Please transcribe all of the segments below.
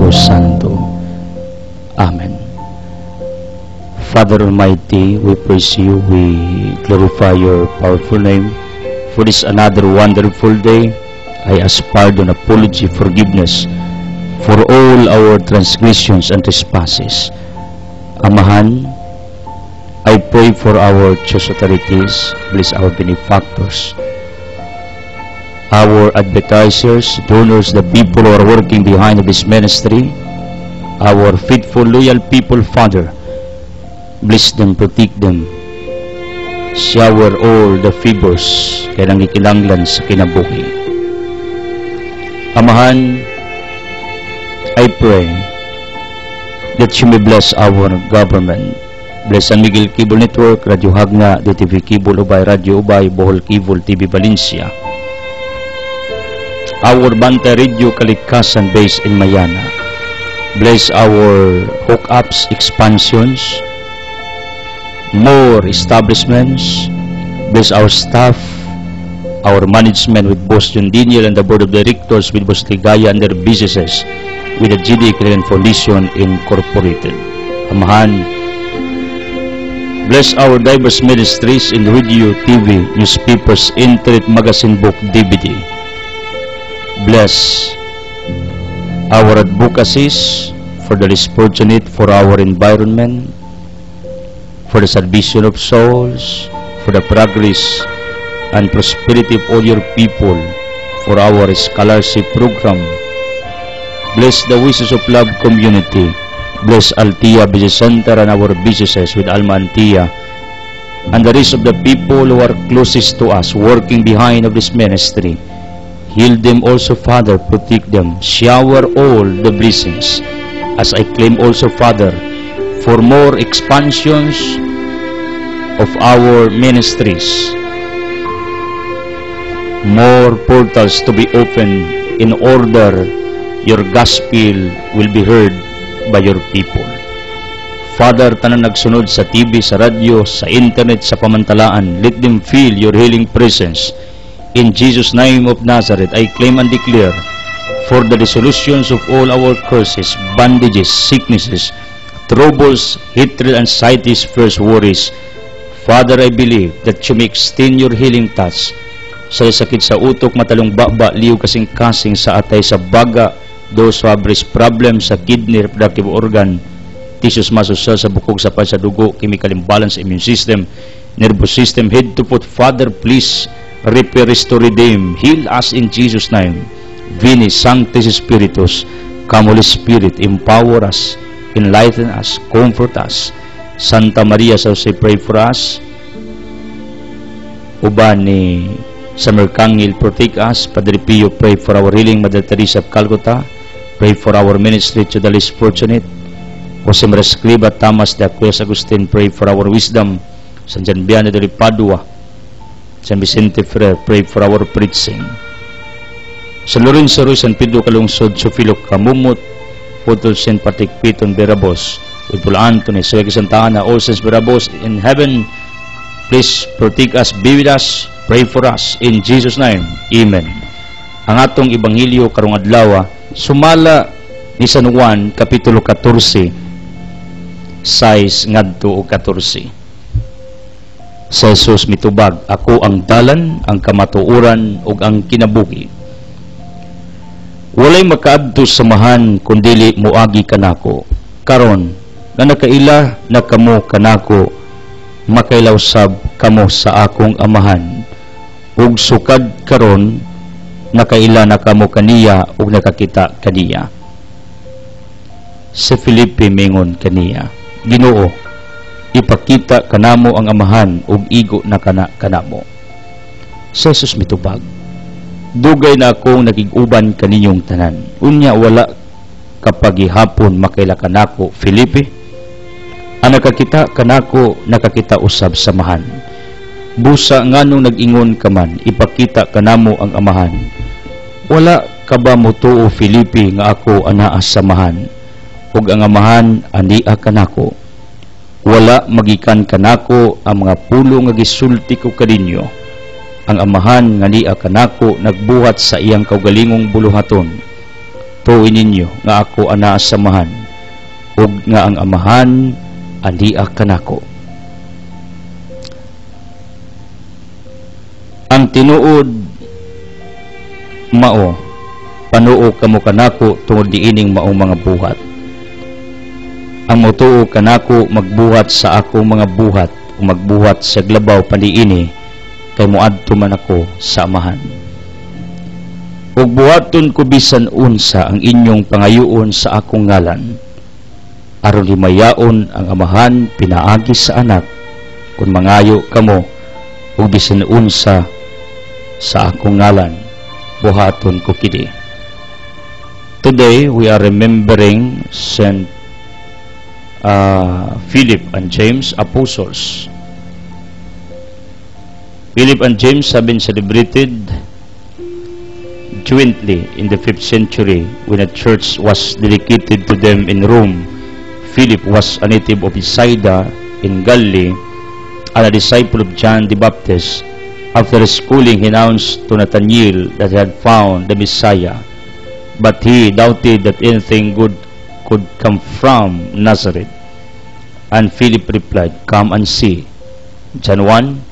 Espiritu Santo. Amen. Father Almighty, we praise you, we glorify your powerful name. For this another wonderful day, I ask pardon, apology, forgiveness for all our transgressions and trespasses. Amahan, I pray for our church authorities, bless our benefactors, our advertisers, donors, the people who are working behind this ministry, our faithful, loyal people, Father. Bless them, protect them. Shower all the favors kaya nangikinanglan sa kinabuhi. Amahan, I pray that you may bless our government. Bless San Miguel Cable Network, Radio Hagna, DTV Cable Ubay, Radio Ubay, Bohol Cable, TV Valencia. Our Bantay Radio Kalikasan based in Mayana. Bless our hookups, expansions, more establishments. Bless our staff, our management with Boss John Daniel and the Board of Directors with Boss Ligaya and their businesses with the GD Clean Foundation Incorporated. Amahan, bless our diverse ministries in radio, TV, newspapers, internet, magazine, book, DVD. Bless our advocacies for the less fortunate, for our environment, for the salvation of souls, for the progress and prosperity of all your people, for our scholarship program. Bless the Wishes of Love community. Bless Altia Business Center and our businesses with Alma Antia and the rest of the people who are closest to us, working behind of this ministry. Heal them also, Father, protect them, shower all the blessings, as I claim also, Father, for more expansions of our ministries, more portals to be opened in order your gospel will be heard by your people. Father, tanan nagsunod sa TV, sa radyo, sa internet, sa pamantalaan, let them feel your healing presence. In Jesus' name of Nazareth, I claim and declare for the resolutions of all our curses, bondages, sicknesses, troubles, hatred, anxieties, fears, worries. Father, I believe that you may extend your healing touch sa sakit sa utok, matalong baba, liw kasing-kasing sa atay, sa baga, those who have breast problems, sa kidney, reproductive organ, tissues, muscles, cells, sa bukog, sa sa dugo, chemical imbalance, immune system, nervous system, head to foot. Father, please repair, restore, redeem, heal us in Jesus' name. Veni Sanctis Spiritus, come Holy Spirit, empower us, enlighten us, comfort us. Santa Maria, so say, pray for us. Uban ni San Mercangil, protect us. Padre Pio, pray for our healing. Mother Teresa of Calcutta, pray for our ministry to the least fortunate. Jose Maria Escriva, Thomas de Aquinas Agustin, pray for our wisdom. San Gianbiano de Padua, San Vicente Ferrer, pray for our preaching. San Lorenzo Ruiz, San Pedro Calungsod, Sofilo Camumut, Putol Saint Patrick Piton Berabos, with Paul Anthony, Suwegi Santa Ana, all saints Berabos in heaven, please protect us, be with us, pray for us, in Jesus' name, Amen. Ang atong Ebanghelyo karong adlaw, sumala ni San Juan, Kapitulo 14, 6 ngadto o 14. Sa Jesus mitubag, ako ang dalan, ang kamatuoran, ug ang kinabuhi. Walay makaadto samahan kundili moagi kanako. Karon nga nakaila na kamo kanako, makailawsab kamo sa akong amahan. Ug sukad karon nakaila na kamo kaniya ug nakakita kaniya. Sa Filipe mingon kaniya, Ginoo, ipakita kanamo ang amahan ug igo na kanamo. Sa Jesus mitubag, dugay na akong nagiguban kaninyong tanan. Unya wala kapag ihapon makaila kanako, Filipe. Ang nakakita kanako, nakakita usab samahan. Busa nganong nag-ingon ka man, ipakita kanamo ang amahan. Wala ka ba mo tuo, Filipe, nga ako anaa samahan? Ug ang amahan ania kanako. Wala magikan kanako ang mga pulo nga gisulti ko kadinyo. Ang amahan nga ania kanako nagbuhat sa iyang kaugalingong buluhaton. matuoy ninyo nga ako ana sa amahan ug nga ang amahan alia kanako. Ang tinuod mao panuo kamo kanako tungod diining maong mga buhat. Ang motuo kanako magbuhat sa akong mga buhat o magbuhat sa glabaw paniini kay moadto man ako sa amahan. Ug buhaton ko bisan unsa ang inyong pangayuon sa akong ngalan aron himayaon ang amahan pinaagi sa anak kun mangayo kamo ug bisan unsa sa akong ngalan buhaton ko kini. Today we are remembering Saint Philip and James, apostles. Philip and James have been celebrated jointly in the 5th century when a church was dedicated to them in Rome. Philip was a native of Bethsaida in Galilee and a disciple of John the Baptist. After schooling, he announced to Nathanael that he had found the Messiah, but he doubted that anything good could come from Nazareth. And Philip replied, "Come and see." John 1,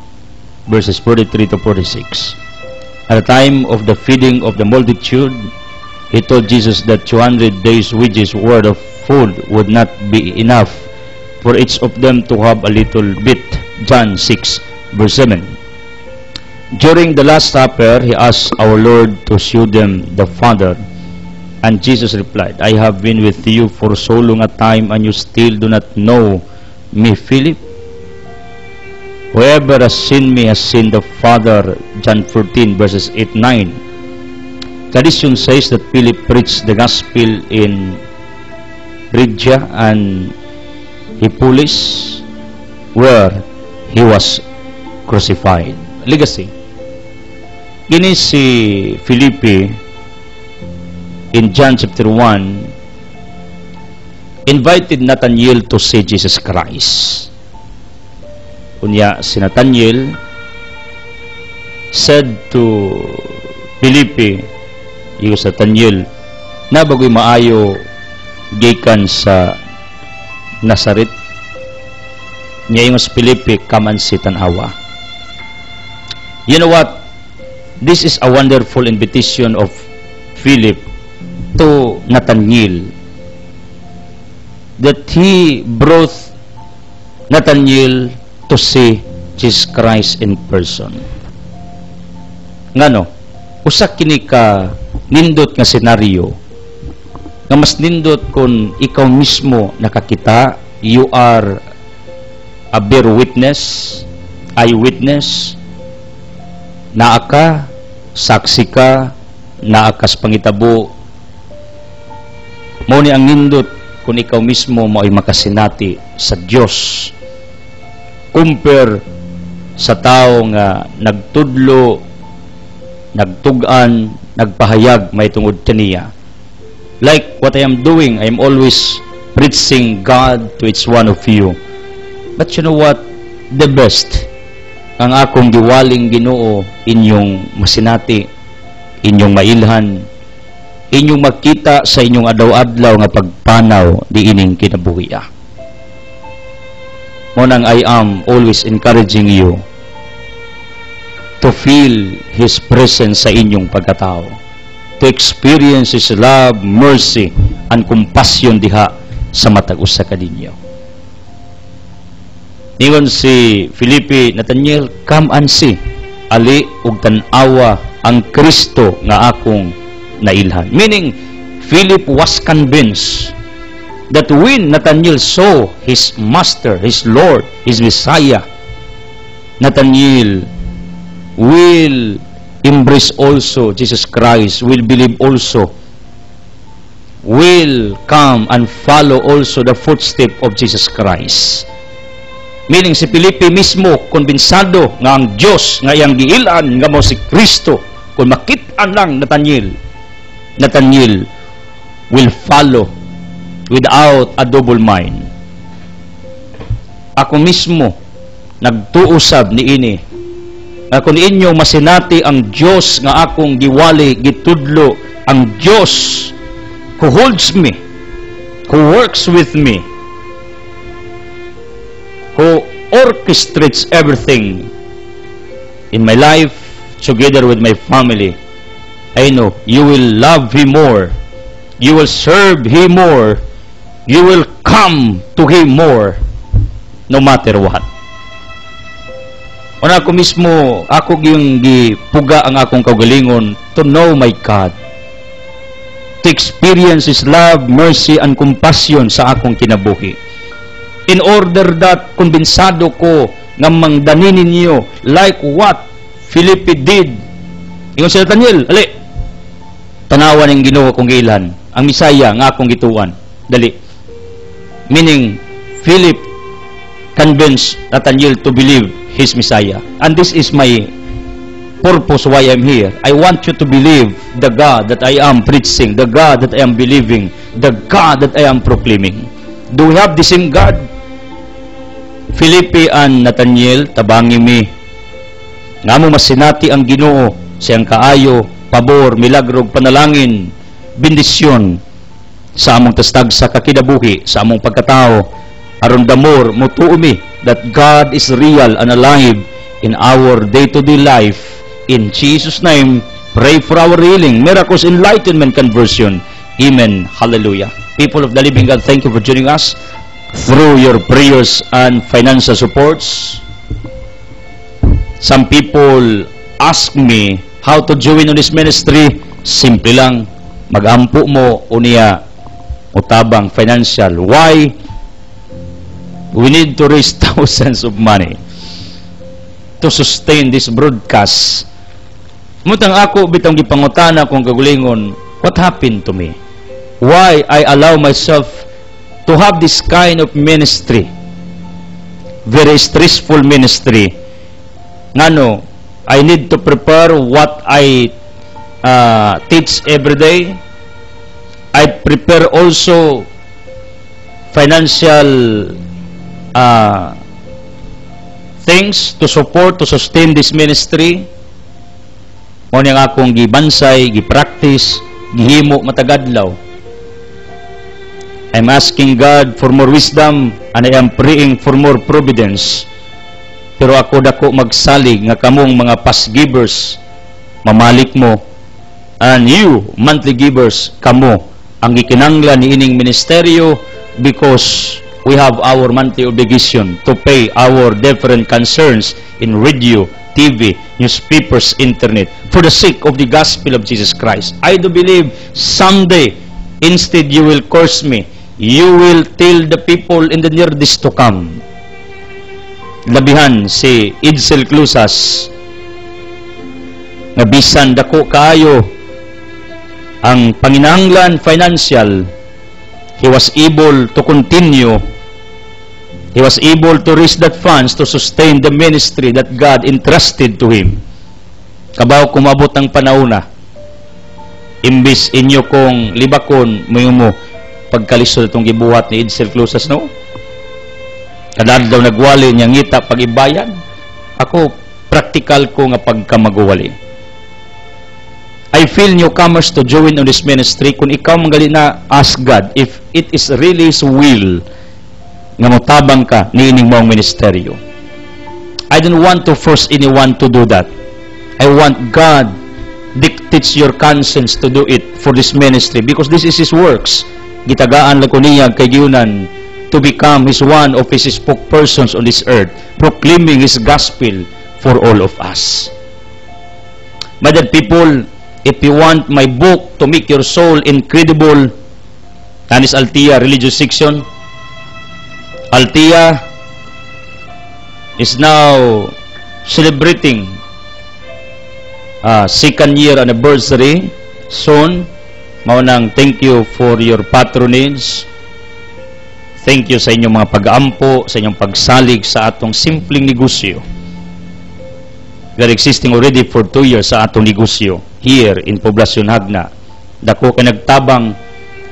verses 43 to 46. At the time of the feeding of the multitude, he told Jesus that 200 days' wages worth of food would not be enough for each of them to have a little bit. John 6, verse 7. During the Last Supper, he asked our Lord to show them the Father. And Jesus replied, "I have been with you for so long a time, and you still do not know me, Philip? Whoever has seen me has seen the Father." John 14, verses 8-9. Tradition says that Philip preached the gospel in Phrygia and Hippolis, where he was crucified. Legacy. Kini si Filipe in John chapter 1 invited Nathanael to see Jesus Christ. Unya si Nathanael said to Filipe, yung Nathanael, na bagoy maayo gikan sa Nazareth. Niya yung si Filipe, "Come and see tanawa." You know what? This is a wonderful invitation of Philip to Nathanael, that he brought Nathanael to see Jesus Christ in person. Ngano, usa kini ka nindot nga senaryo nga mas nindot kung ikaw mismo nakakita, you are a bear witness, eyewitness, naa ka, saksi ka, naa kas pangitabo. Mao ni ang nindot kung ikaw mismo mao'y makasinati sa Dios compare sa tao nga nagtudlo, nagtugan, nagpahayag may tungod kaniya. Like what I am doing, I am always preaching God to each one of you. But you know what? The best ang akong giwaling Ginoo inyong masinati, inyong mailhan, inyong makita sa inyong adlaw-adlaw nga pagpanaw di ining kinabuhi. Monang I am always encouraging you to feel His presence sa inyong pagkatao, to experience His love, mercy, and compassion diha sa matag usa ka ninyo. Ingon si Filipe, Nathanael, come and see. Ali ug tan-awa ang Kristo nga akong nailhan. Meaning, Philip was convinced that when Nathanael saw his Master, his Lord, his Messiah, Nathanael will embrace also Jesus Christ, will believe also, will come and follow also the footstep of Jesus Christ. Meaning si Filipe mismo konbinsado nga ang Dios nga iyang giilan nga mao si Kristo. Kung makita lang Nathanael will follow without a double mind. Ako mismo nagtuusab niini nga kung inyo masinati ang Dios nga akong giwali gitudlo, ang Dios who holds me, who works with me, who orchestrates everything in my life together with my family. I know you will love Him more, you will serve Him more, you will come to Him more, no matter what. Una ako mismo, ako yung gipuga ang akong kaugalingon to know my God, to experience His love, mercy, and compassion sa akong kinabuhi. In order that kumbensado ko nga mangdanin ninyo like what Felipe did. Ingon si Nathaniel, ali, tanawan ng Ginoo kung ilan, ang Misaya nga akong gituan. Dali. Meaning, Philip convinced Nathaniel to believe his Messiah. And this is my purpose why I'm here. I want you to believe the God that I am preaching, the God that I am believing, the God that I am proclaiming. Do we have the same God? Felipe and Nathaniel, tabangi mi. Nga mo masinati ang Ginoo, siyang kaayo, pabor, milagrog, panalangin, bendisyon sa among tastag sa kakinabuhi, sa among pagkatao, aron damor mutuo mi that God is real and alive in our day-to-day life. In Jesus' name, pray for our healing, miracles, enlightenment, conversion. Amen. Hallelujah. People of the living God, thank you for joining us through your prayers and financial supports. Some people ask me how to join on this ministry. Simple lang, magampo mo unya utabang financial. Why? We need to raise thousands of money to sustain this broadcast. Mutang ako bitang gipangutana kung kagulingon, what happened to me? Why I allow myself to have this kind of ministry? Very stressful ministry. Ngano, I need to prepare what I teach every day. I prepare also financial things to support, to sustain this ministry. Mo niyang akong gibansay, gipractice, gihimo matagadlaw. I'm asking God for more wisdom and I am praying for more providence. Pero ako dako magsalig nga kamong mga past givers, mamalik mo, and you, monthly givers, kamo ang gikinanglan ni ining ministeryo because we have our monthly obligation to pay our different concerns in radio, TV, newspapers, internet, for the sake of the gospel of Jesus Christ. I do believe someday, instead you will curse me, you will tell the people in the near days to come. Labihan si Edsel Clusas nga bisan dako kaayo ang panginahanglan financial, he was able to continue, he was able to raise that funds to sustain the ministry that God entrusted to him. Kabaw kumabot ang panahona, imbis inyo kong libakon mo pagkalisod itong gibuhat ni Edsel Clusas, no? Kadad daw nagwali niya ngita pag-ibayan. Ako, practical ko nga pagkamaguwali. I feel newcomers to join on this ministry. Kung ikaw manggali na ask God if it is really His will nga motabang ka ni ining mong ministeryo. I don't want to force anyone to do that. I want God dictates your conscience to do it for this ministry because this is His works. Gitagaan lang ko niya kay giunan to become one of His spokespersons on this earth, proclaiming His gospel for all of us. My dear people, if you want my book to make your soul incredible, Tanis Altia Religious Section, Altia is now celebrating second year anniversary soon. Maunang thank you for your patronage. Thank you sa inyong mga pag-aampo, sa inyong pagsalig sa atong simpleng negosyo. We are existing already for 2 years sa atong negosyo here in Poblacion Hagna. Dako kay nagtabang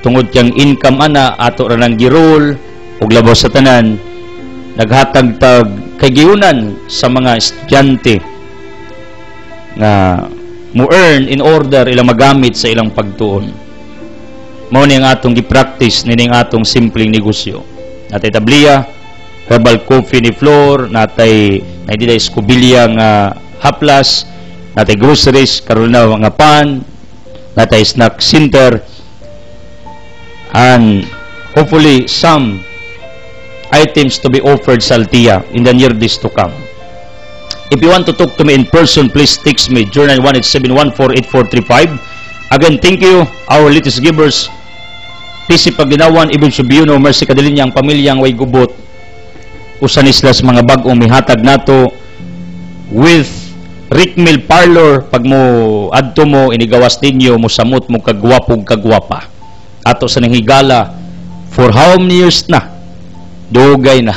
tungod kang income ana ato ra nang girol ug labaw sa tanan naghatag tag kay giunan sa mga estudyante nga mo earn in order ilang magamit sa ilang pagtuon. mao ni ang atong gi-practice nining atong simpleng negosyo. Natay tabliya, herbal coffee ni Flor, natay naidilay escobilya nga haplas, natay groceries karon na nga pan, natay snack center, and hopefully some items to be offered sa Altia in the near days to come. If you want to talk to me in person, please text me, 0917148435. Again, thank you, our latest givers. PC Pagdinawan, Ibon Subiuno, Mercy Cadilinya, ang pamilyang way gubot. Usan islas mga bag-ong mihatag nato with Rick Mill Parlor. Pag mo adto mo, inigawas ninyo, mo samot mo kagwapog kagwapa. Ato sa nang higala, for how many years na? Dugay na.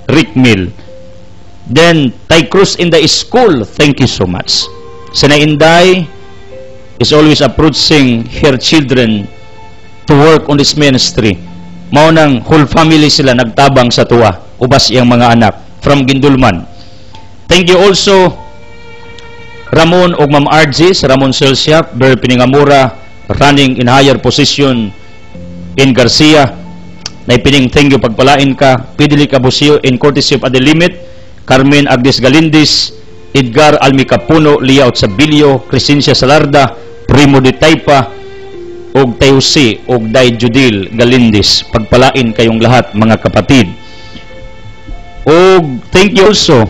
Rick Mill. Then, Tay Cruz in the school, thank you so much. Sina Inday is always approaching her children to work on this ministry. Mao nang whole family sila nagtabang sa tuwa, ubas iyang mga anak from Gindulman. Thank you also Ramon og Ma'am RG sa Ramon Sales Shop, very piningamura, running in higher position in Garcia. Naipining thank you, pagpalain ka. Pidili Cabusio in courtesy of Adel Limit, Carmen Agnes Galindis, Edgar Almicapuno, Lia Otsabilio, Crescencia Salarda, Primo de Taipa, og Tayusi, og Day Judil Galindis. Pagpalain kayong lahat, mga kapatid. Og thank you also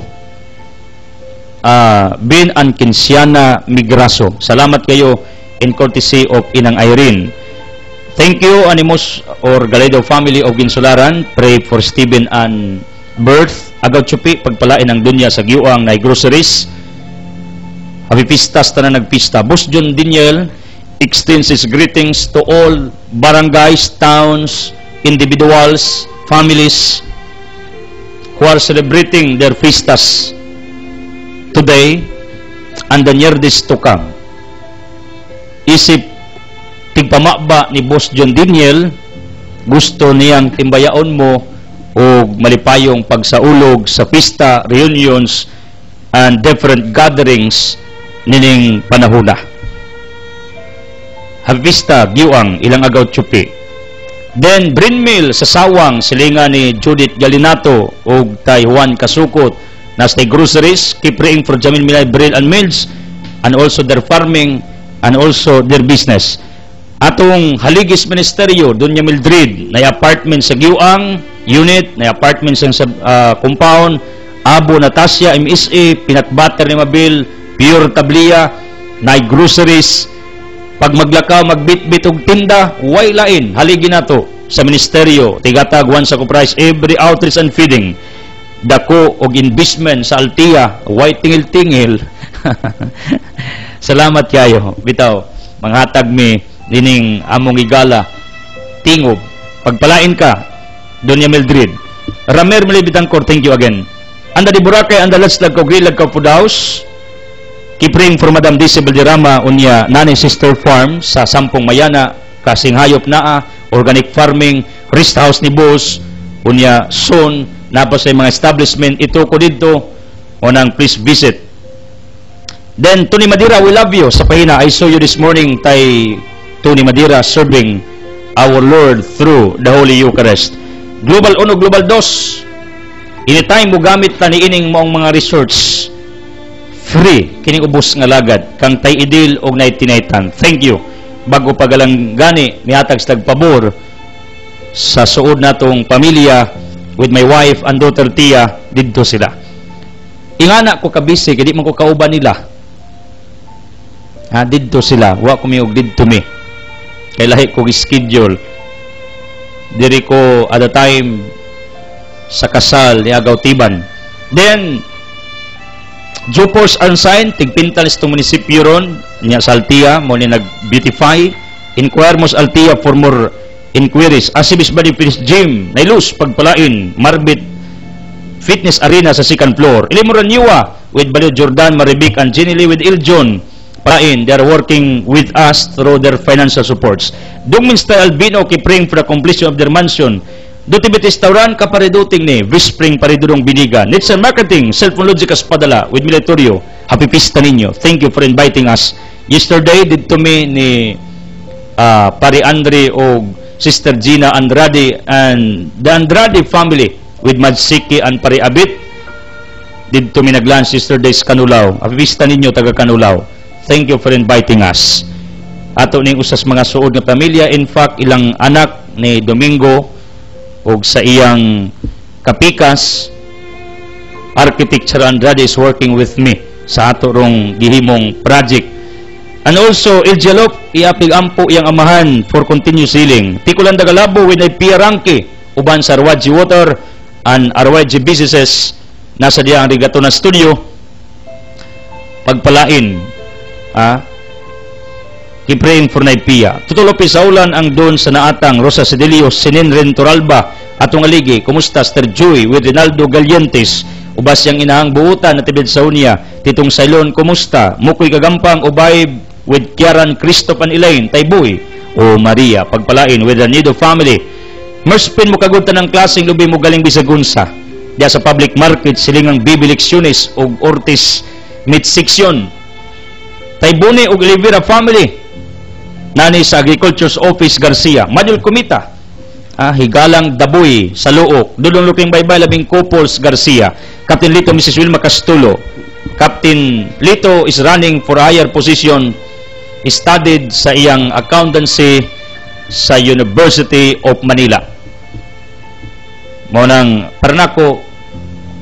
Ben and Kinsiana Migraso. Salamat kayo in courtesy of Inang Irene. Thank you, Animos or Galedo family of Ginsularan. Pray for Stephen and Birth. Agaw Chupi, pagpalain ang dunya sa giwang na groceries. Happy Pistas, tanan nagpista. Boss John Daniel extends his greetings to all barangays, towns, individuals, families who are celebrating their pistas today and the near days to come. Isip tigpamakba ni Boss John Daniel, gusto niyang timbayaon mo o malipayong pagsaulog sa pista, reunions, and different gatherings nining panahuna. Havista, Giwang, ilang agaw Chupi. Then, Brinmill, sa Sawang, silingan ni Judith Galinato o Tay Juan Kasukot, nas tay groceries, keep praying for Jamil Milay, Bril and Mills, and also their farming, and also their business. Atong Haligis Ministeryo, Dunya Mildred, na apartment sa Giwang, unit, na apartment sa compound, Abo Natasha, MSA, Pinatbater ni Mabil, Pure Tablia, na groceries. Pag maglakaw, magbitbit og tinda, way lain, haligi na to sa ministeryo, tigatag one sa price, every outreach and feeding. Dako og investment sa Altia, way tingil-tingil. Salamat kayo. Bitaw, manghatag mi dining among igala, tingob. Pagpalain ka, Donya Mildred. Ramer Malibitangkor, thank you again. Anda di Boracay, anda latslag ko gilag ka food house. Keep praying for Madam Dizzy Valderrama unya Nanay Sister Farm sa Sampung Mayana, kasing hayop naa, organic farming, rest house ni Boss, unya soon, napa sa mga establishment, ito ko dito, unang please visit. Then, Tony Madira, we love you. Sa pahina, I saw you this morning, tay Tony Madira serving our Lord through the Holy Eucharist. Global 1, Global 2, anytime mo gamit ta ni ining mong mga resorts, free, kining ubos nga lagad, kang tay idil og naitinaitan. Thank you. Bago pagalang gani, nihatag sa pabor sa suod natong pamilya with my wife and daughter Tia, didto sila. Ingana ko kabisi, kaya di man ko kauban nila. Ha, didto sila. Wa ko miog didto mi. Kaya lahi ko schedule. Diri ko at the time sa kasal ni Agaw Tiban. Then, Jupors Unsigned, tigpintal itong munisipyo ron, niya sa Altia, mo ni nag-beautify. Inquire mo sa Altia for more inquiries. Asibis Body Fitness Gym, nailus, pagpalain, Marbit Fitness Arena sa second floor. Ilimuran niwa with Balio Jordan, Maribic, and Jenny Lee with Iljon. Palain, they are working with us through their financial supports. Dungmin Style Albino, keep praying for the completion of their mansion. Dutibit Restaurant, kapariduting ni Whispering Paridurong Biniga. Netsan Marketing, Cellphone Logicas Padala with Militorio. Happy Pista ninyo. Thank you for inviting us. Yesterday, dito mi ni Pare Andre o Sister Gina Andrade and the Andrade family with Madsiki and Pare Abit. Dito minaglan Sister Des Canulao. Avista ninyo taga Canulao. Thank you for inviting us. Ato ning usas mga suod nga pamilya. In fact, ilang anak ni Domingo o sa iyang kapikas, Architecture Andrade is working with me sa ato rong gihimong project. And also, Iljalop, iapig ampo iyang amahan for continuous healing. Tikulan Dagalabo with a Pia Ranke, uban sa RYG Water and RYG Businesses, nasa diya ang rigato na studio, pagpalain, kipraying for na Pia. Tutulo pisaulan ang doon sa naatang Rosa Sedelio, Sininren Toralba, atong aligi, kumusta Sir Joy with Rinaldo Galientes, ubas yang inahang buutan na tibid sa unya, Titong Sailon, kumusta? Mukoy Kagampang, ubay with Kiaran, Christoph and Elaine, Tayboy, o Maria, pagpalain with the Nido family. Merspin mo kagunta ng klaseng lubi mo galing Bisagunsa. Diya sa public market, silingang Bibi Lecciones o Ortiz Mitseksyon. Taybuni o Olivera family. Nani sa Agriculture's Office Garcia. Madul Kumita. Higalang Daboy sa Luok. Dudong Luking Baybay, labing Couples Garcia. Captain Lito, Mrs. Wilma Castulo. Captain Lito is running for a higher position. Studied sa iyang accountancy sa University of Manila. Maunang parnako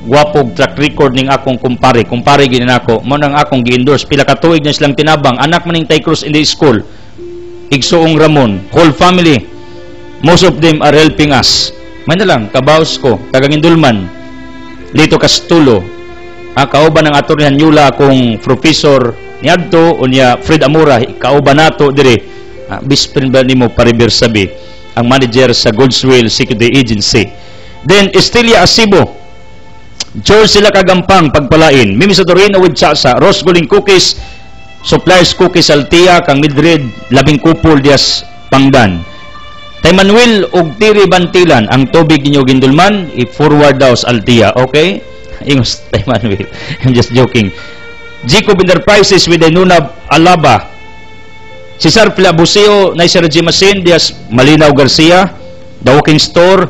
gwapog track record ning akong kumpare ginanako. Maunang akong gi-endorse pila ka tuig na silang tinabang. Anak maning Tay Cruz in the school. Igsoong Ramon, whole family. Most of them are helping us. May na lang, kabaos ko, Tagangindulman, Lito Castulo, kauban ng atornihan Yula akong professor ni Adto o niya Fred Amora, kauban nato dire, bisprin ba ni mo Paribir Sabi, ang manager sa Godswill Security Agency. Then, Estelia Asibo, George Sila Kagampang, pagpalain, Mimi Sotorino with Chasa, Rose Guling Cookies, Suppliers Cookies Altia, kang Midred, Labing Kupol Dias Pangdan. Tay Manuel og Tiri Bantilan, ang tubig ninyo gindulman, i-forward daw sa Altia, okay? Ingos Tay Manuel, I'm just joking. Jacob Enterprises with the Nunab Alaba, Cesar Filabuseo, Naisir Jimasin, Dias Malinaw Garcia, The Walking Store,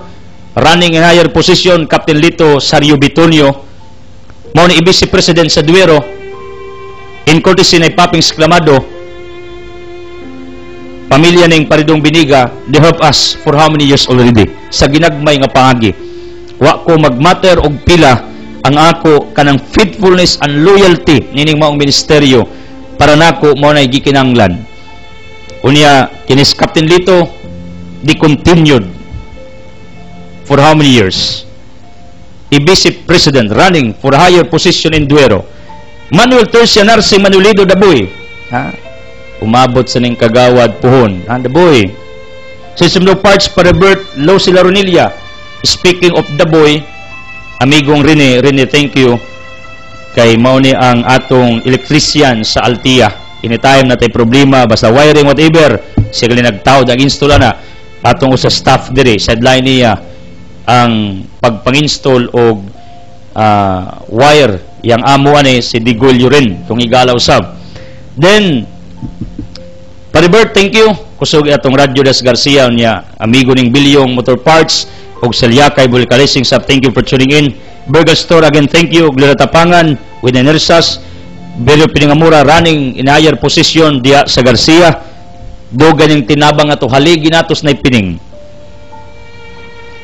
running in higher position, Captain Lito Sario Bitonio, mao ni Vice President sa Duero, in courtesy na Paping Sklamado, pamilya ning Paridong Biniga, they help us for how many years already? Sa ginagmay nga pangagi. Wa ko magmatter og pila ang ako kanang faithfulness and loyalty nining maong ministeryo para nako mao nay gikinanglan. Unya kinis Captain Lito di continued for how many years? Vice President running for a higher position in Duero. Manuel Tercia Narce Manuelido Daboy. Umabot sa ning kagawad puhon. Daboy. System of Parts para Bert Low Sila Ronilla. Speaking of Daboy, amigong Rene, thank you. Kay mauni ang atong electrician sa Altia. Anytime na tay problema, basta wiring, whatever, siya gali nagtawad, nag-install na. Atong sa staff dire, sideline niya ang pagpang-install og wire, yang amo ani si Digol Yurin, kung igalaw sab. Then, Paribert, thank you. Kusog atong Radyo Das Garcia niya, amigo ning Bilyong Motor Parts og Salyakay Bulicalising sab, thank you for tuning in. Burger Store again, thank you. Glira Tapangan with Nersas, Belio Piningamura running in higher position diya sa Garcia. Do ganing tinabang ato haligi natos na ipining.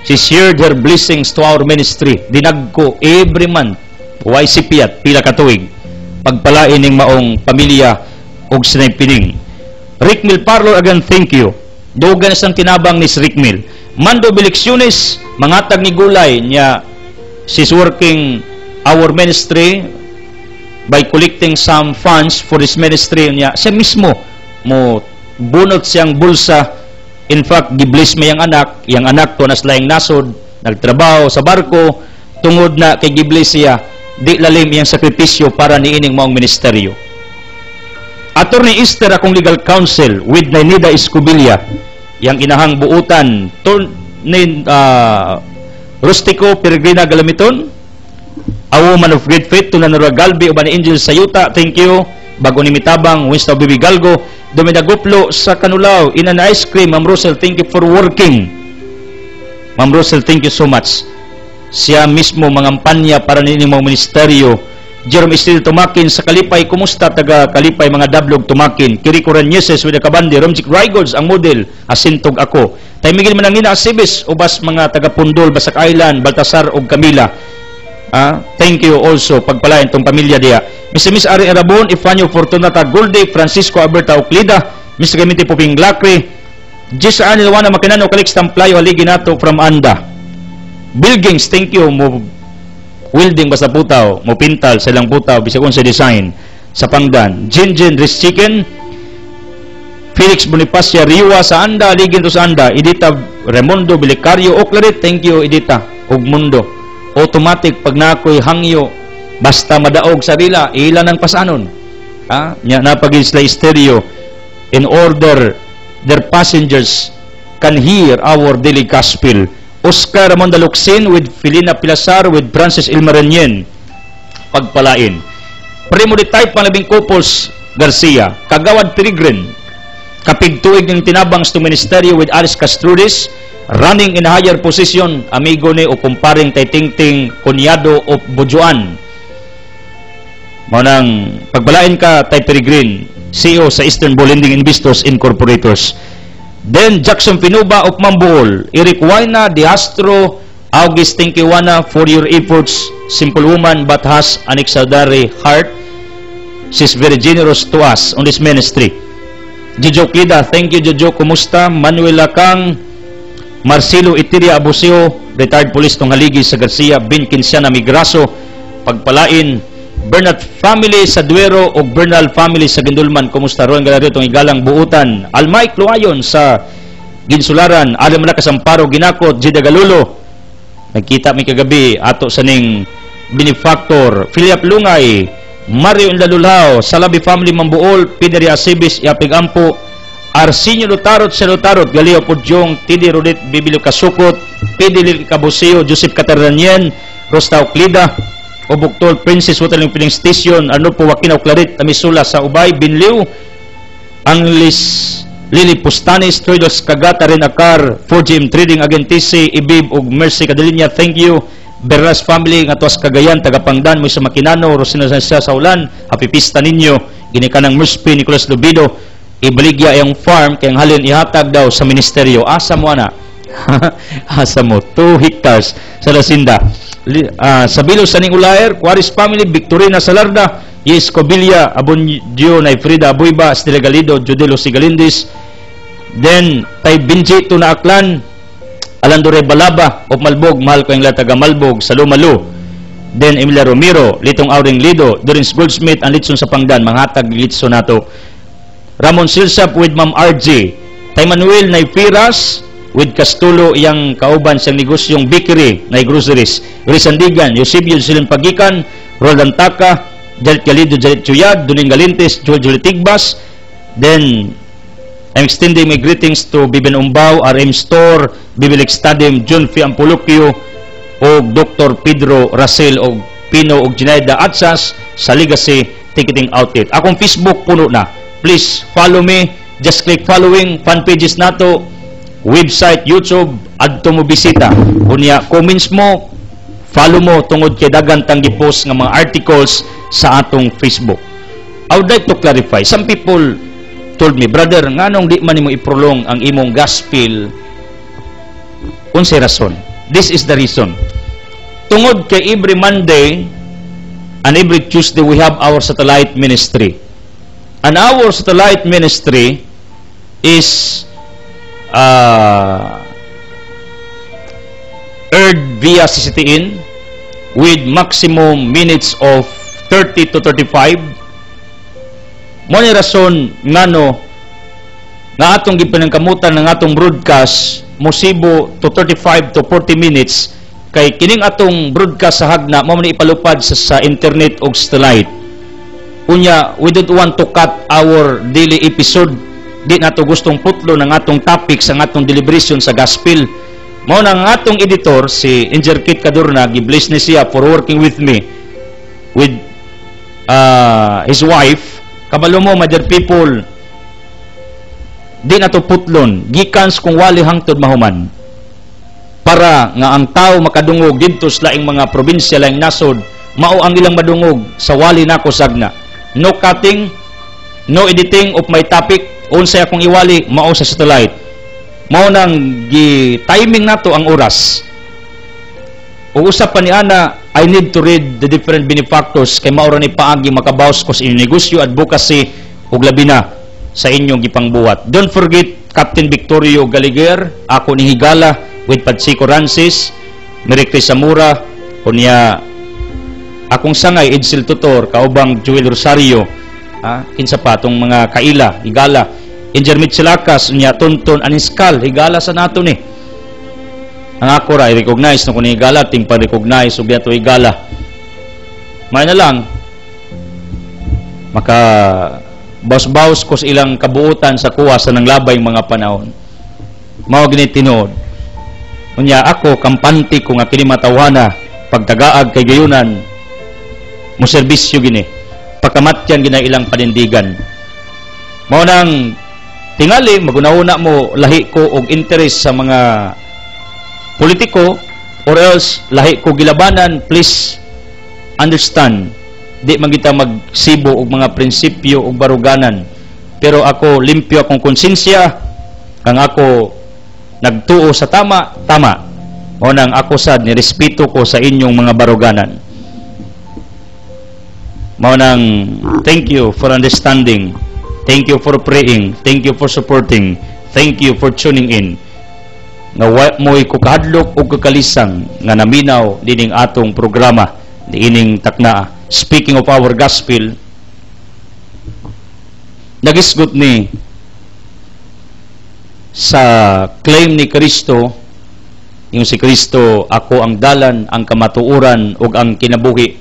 She shared her blessings to our ministry. Dinagko every month. YCP at pila katuig. Pagpalain ning maong pamilya og sinay pining. Rick Mil Parlor again, thank you. Dogan sang tinabang ni Rick Mil. Mando Bilecciones, mangatag ni Gulay niya, she's working our ministry by collecting some funds for this ministry niya. Siya mismo mo bunot siyang bulsa. In fact, gibless may yang anak to naslayang nasod, nagtrabaho sa barko, tungod na kay gibless siya, di lalim iyang sakripisyo para niining maong ministeryo. Attorney Esther akong legal counsel with Nainida Escobilla, yang inahang buutan ni Rustico Peregrina Galamiton, a woman of great faith, Tunanura Galbi, uban Angel Sayuta, thank you. bago ni mitabang Winston Bibi Galgo, dumidaguplo sa Kanulaw in an ice cream. Ma'am Rosel, thank you for working. Ma'am Rosel, thank you so much. Siya mismo mangampanya para nini mga ministeryo. Jerome Estil Tumakin sa Kalipay, kumusta taga Kalipay mga dablog Tumakin? Kiriko Ranyeses with the Kabandi, Romjic Rygods ang model, asintog ako. Taymigil man ang nina Asibis, ubas mga taga Pundol, Basak Island, Baltasar ug Camila. Thank you also pagpalain tong pamilya diya. Mr. Miss Ari Arabon, Ifanyo Fortunata Golde, Francisco Alberta Oclida, Mr. Gamiti Puping Lacri, Jessa Anil Wana Makinano Kalix Tamplayo Haligi nato from Anda. Bill Gaines, thank you mo welding basta putaw, mo pintal sa ilang putaw bisag sa design sa Pangdan. Jinjin Rich Chicken, Felix Bonifacia Riwa sa Anda, Ligin to sa Anda, Edita Raimondo Bilicario Oclaret, thank you Edita ug Mundo. Automatic pag nakoy hangyo basta madaog sa rila ilan ang pasanon. Nya napagil sila stereo in order their passengers can hear our daily gospel. Oscar Ramon Daluxin with Filina Pilasar with Francis Ilmaranyen pagpalain. Primo de type panglabing couples Garcia, Kagawad Peregrin, kapigtuig ng tinabang sa ministeryo with Alice Castrudis, running in a higher position, amigo ni o kumparing tay Tingting Kunyado o Bujuan. Manang pagbalain ka tay Peregrin, CEO sa Eastern Bolending Investors Incorporators. Then Jackson Pinuba of Mambuol, Eric Waina, Diastro, August Tinkiwana for your efforts. Simple woman but has an extraordinary heart. She's very generous to us on this ministry. Jojo Klida, thank you Jojo, kumusta? Manuel Lakang, Marcelo Itiria Abuseo, retired police tong haligi sa Garcia, Bin Kinsiana Migraso, pagpalain. Bernard family sa Duero o Bernal family sa Gindulman, kumusta ron galario itong igalang buutan. Almay Kluayon sa Ginsularan, Alam na Kasamparo Ginakot, Jida Galulo, nagkita mi kagabi ato sa ning benefactor Philip Lungay, Mario Inlalulao, Salabi family Mambuol, Pideri Asibis Iapig Ampo, Arsenio Lutarot sa Lutarot, Galio Pudyong, Tidi Rodit Bibilio Kasukot, Pidili Kabuseo, Joseph Cataranian, Rosta Oclida, Obuktol Princess Hotel ng Piling Station, ano po Wakinaw Clarit, Tamisula sa Ubay, Binliw, Anglis, Lili Pustanis, Troidos Kagata rin Akar, 4GM Trading Agentisi, Ibib ug Mercy Cadilinya, thank you. Berras family, nga tuwas Cagayan, Tagapangdan, Moisa Makinano, Rosina Sansia sa Ulan, happy pista ninyo, ginikanang Merspi, Nicolas Lubido, ibaligya yung farm, kayang halin ihatag daw sa ministeryo. Asa mo na? Asa mo, 2 hectares sa Lasinda. Sa Bilo Saning Ulaer, Quaris family, Victorina Salarda, Yes Cobilla, Abundio Naifrida Abuiba, Stila Galido, Judelo Sigalindis, then tay Binji Tuna Aklan, Alandore Balaba of Malbog, mahal ko yung lataga Malbog sa Lumalo, then Emilia Romero, Litong Auring Lido, Dorins Goldsmith, ang Litson sa Pangdan, manghatag Litson nato. Ramon Silsap with Ma'am RJ, tay Manuel Naifiras with Castulo, iyang kauban sa negosyong bakery na groceries. Risandigan, Eusebio Silin Pagikan, Roland Taka, Jalit Galido, Jalit Chuyad, Duning Galintes, Joel Tigbas. Then, I'm extending my greetings to Biben Umbaw, RM Store, Bibilik Stadium, John F. Ampulukyo, o Dr. Pedro Rasel, o Pino, o Ginaida Atsas, sa Legacy Ticketing Outlet. Akong Facebook puno na. Please follow me. Just click following. Fan pages nato, website, YouTube, adto mo bisita. Kunya, comments mo, follow mo, tungod kay dagan tang gipost nga mga articles sa atong Facebook. I would like to clarify. Some people told me, brother, nganong di man nimo iprolong ang imong gospel? Unsay rason? This is the reason. Tungod kay every Monday and every Tuesday we have our satellite ministry. And our satellite ministry is aired via CCTN with maximum minutes of 30 to 35. Mo ni rason ngano nga atong gipanangkamutan ng atong broadcast mosibo to 35 to 40 minutes kay kining atong broadcast sa hagna mo man ipalupad sa internet og satellite. Unya, we don't want to cut our daily episode. Di nato gustong putlo ng atong topics ang atong deliberation sa gospel. Mao na ang atong editor si Inger Kit Cadorna, gi-bless ni siya for working with me with his wife Kabalo mo, my dear people, di na to putlon, gikans kung wali hangtod mahuman. Para nga ang tao makadungog dito sa laing mga probinsya, laing nasod, mao ang ilang madungog sa wali nako sagna. No cutting, no editing of my topic, unsay akong iwali, mao sa satellite. Mao nang gi-timing nato ang oras. O usap pa ni ana, I need to read the different benefactors kay mao ra ni paagi makabaws ko sa inyong negosyo, advocacy ug labi na sa inyong gipangbuhat. Don't forget Captain Victorio Gallagher, ako ni Higala with Patsico Rancis, Merikri Samura, kunya akong sangay Edsel Tutor, kaubang Joel Rosario, kinsa pa tong mga kaila, Higala, Injer Mitchelakas, unya Tonton Aniskal, Higala sa nato ni. Ang ako ra i-recognize no kung Higala, ting pa-recognize ug yato Higala. May na lang maka baus-baus ko sa ilang kabuutan sa kuha sa nanglabay mga panahon. Mao gini tinuod. Unya ako kampante ko nga kini matawhana pagtagaag kay gayunan mo serbisyo gini. Pagkamatyan gina ilang panindigan. Mao nang tingali magunahuna mo lahi ko og interes sa mga politiko or else lahi ko gilabanan, please understand. Di man kita magsibo og mga prinsipyo og baruganan. Pero ako limpyo akong konsensya kang ako nagtuo sa tama. O nang ako sad ni respeto ko sa inyong mga baruganan. Mao nang thank you for understanding. Thank you for praying. Thank you for supporting. Thank you for tuning in. Nga mo'y kukahadlok o kakalisang nga naminaw dining atong programa diining takna. Speaking of our gospel, nagisgot ni sa claim ni Kristo, yung si Kristo, ako ang dalan, ang kamatuuran ug ang kinabuhi.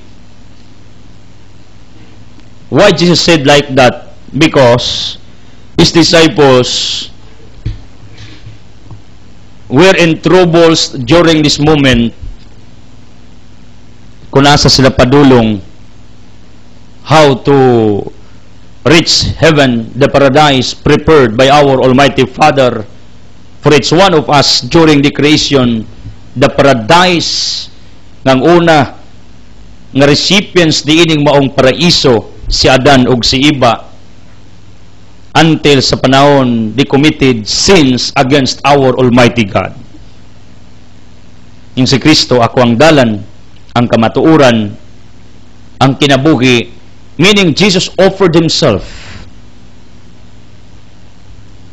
Why Jesus said like that? Because his disciples were in troubles during this moment kung nasa sila padulong how to reach heaven, the paradise prepared by our Almighty Father for each one of us during the creation, the paradise ng una nga recipients diining maong paraiso si Adan ug si Eva until sa panahon they committed sins against our Almighty God. Yung si Kristo, ako ang dalan, ang kamatuuran, ang kinabuhi, meaning Jesus offered Himself.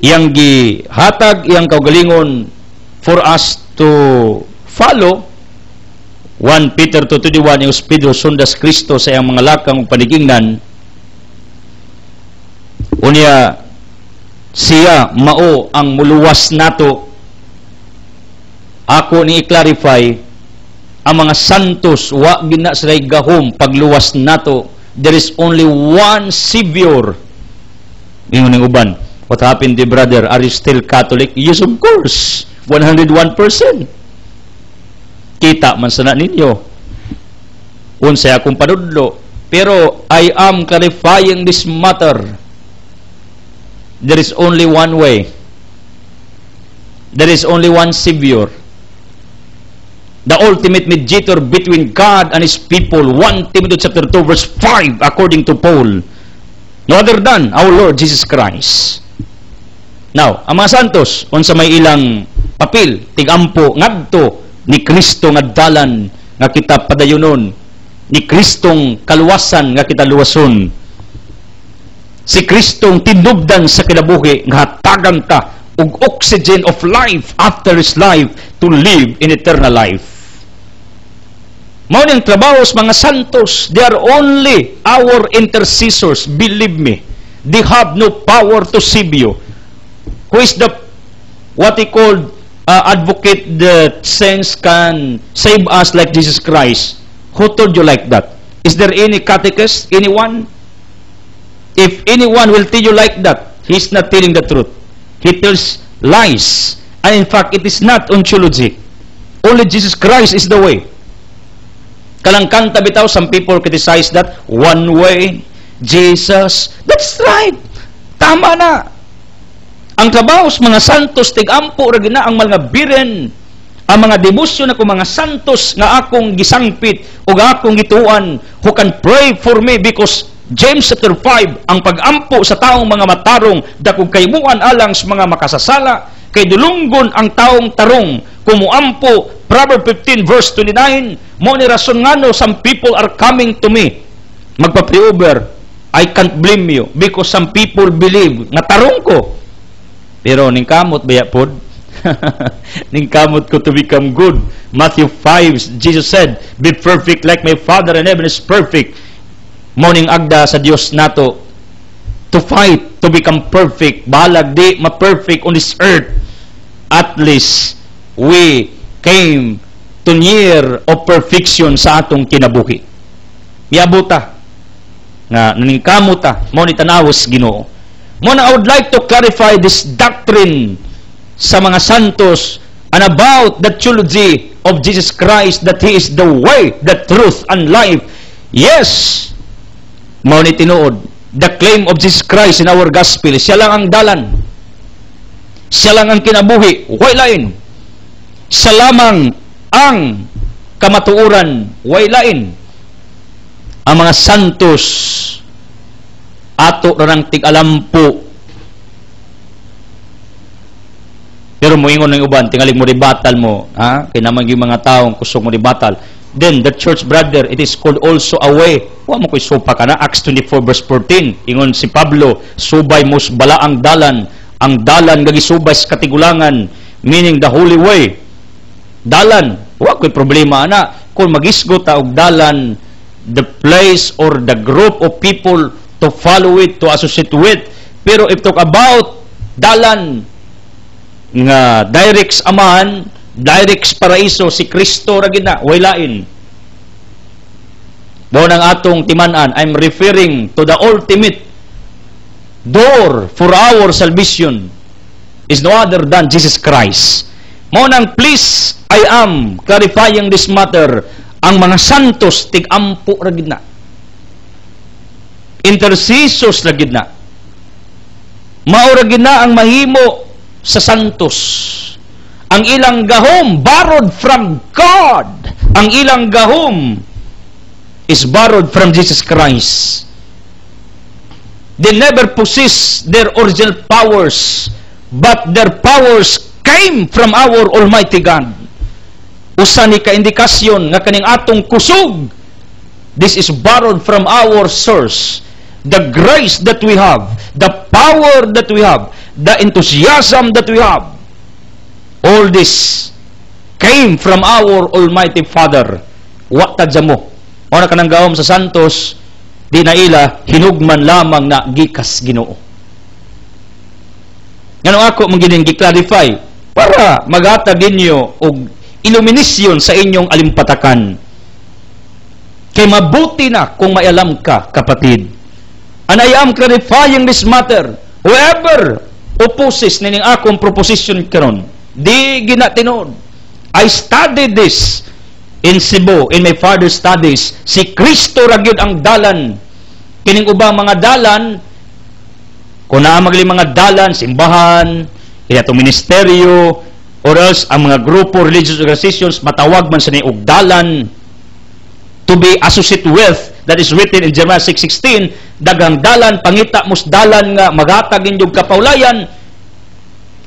Iyang gihatag, iyang kaugalingon for us to follow. 1 Peter 2:21, yung Pedro sundas Kristo sa iyang mga lakang panigingnan. Unya, siya mao ang muluwas nato. Ako ni i-clarify, ang mga santos, wa gina sila gahom pagluwas nato. There is only one Savior. Ingon ng uban, what happened to brother? Are you still Catholic? Yes, of course. 101%. Kita man sana ninyo. Unsay akong panudlo. Pero I am clarifying this matter. There is only one way. There is only one Savior. The ultimate mediator between God and His people. 1 Timothy chapter 2 verse 5 according to Paul. No other than our Lord Jesus Christ. Now, ang mga santos, unsa may ilang papel, tigampo, ngadto, ni Kristo nga dalan, nga kita padayunon, ni Kristong kaluwasan, nga kita luwason. Si Kristong tinubdan sa kinabuhi, nga hatagan ka, ug oxygen of life after His life to live in eternal life. Mao niyang trabaho sa mga santos. They are only our intercessors. Believe me. They have no power to save you. Who is the, what he called, advocate that saints can save us like Jesus Christ? Who told you like that? Is there any catechist? Anyone? If anyone will tell you like that, he's not telling the truth. He tells lies. And in fact, it is not ontology. Only Jesus Christ is the way. Kalangkanta bitaw, some people criticize that one way, Jesus. That's right. Tama na. Ang trabaho sa mga santos, tigampo, ragina ang mga biren, ang mga debosyon ako mga santos nga akong gisangpit o akong gituan who can pray for me because James chapter 5, ang pag-ampo sa taong mga matarong dakong kaymuan alang sa mga makasasala kay dulunggon ang taong tarong kumuampo. Proverbs 15 verse 29, mo ni rason ngano some people are coming to me. Magpa-pre-over, I can't blame you because some people believe nga tarong ko. Pero ning kamot baya pod. Ning kamot ko to become good. Matthew 5, Jesus said, "Be perfect like my Father in heaven is perfect." Morning agda sa Dios nato to fight to become perfect. Balag di ma-perfect on this earth. At least we came to near of perfection sa atong kinabuhi. Miabuta nga naningkamuta mo ni tanawos Ginoo. Muna, I would like to clarify this doctrine sa mga santos and about the theology of Jesus Christ that He is the way, the truth, and life. Yes, mao ni tinuod, the claim of Jesus Christ in our gospel, siya lang ang dalan, siya lang ang kinabuhi, way lain. Siya lamang ang kamatuoran, way lain. Ang mga santos ato na ng tig-alampo. Pero moingon ng uban, tingaling mo ribatal mo, ha? Kaya naman yung mga taong kusog mo ribatal. Then, the church brother, it is called also a way. Huwag mo ko'y sopa ka na. Acts 24 verse 14. Ingon si Pablo, subay mos bala ang dalan gagisubay sa katigulangan, meaning the holy way. Dalan, huwag ko'y problema na. Kung magisgo ta og dalan, the place or the group of people to follow it, to associate with. Pero if talk about dalan nga direct amahan, direct paraiso, si Kristo ra gid na, way lain. Mao nang atong timan-an, I'm referring to the ultimate door for our salvation is no other than Jesus Christ. Mao nang please, I am clarifying this matter, ang mga santos tig-ampo ra gid na. Intercessors ra gid na. Mao ra gid na ang mahimo sa santos. Ang ilang gahom borrowed from God. Ang ilang gahom is borrowed from Jesus Christ. They never possess their original powers, but their powers came from our Almighty God. Usa ni ka-indikasyon nga kaning atong kusog, this is borrowed from our source. The grace that we have, the power that we have, the enthusiasm that we have, all this came from our Almighty Father. Wa tadya mo. O na kanang gawom sa santos, di na ila hinugman lamang na gikas Ginoo. Ngano ako magining gi-clarify para maghatag inyo og illumination sa inyong alimpatakan. Kay mabuti na kung maialam ka, kapatid. And I am clarifying this matter. Whoever opposes nining akong proposition karon, di ginatinuod. I studied this in Cebu, in my father's studies. Si Kristo ra gyud ang dalan. Kining ubang mga dalan, kung naamagli mga dalan, simbahan, itong ministeryo, or else ang mga grupo, religious organizations, matawag man sa og dalan to be associated with. That is written in Jeremiah 6:16, dagang dalan, pangita mos dalan nga maghatag inyong kapaulayan,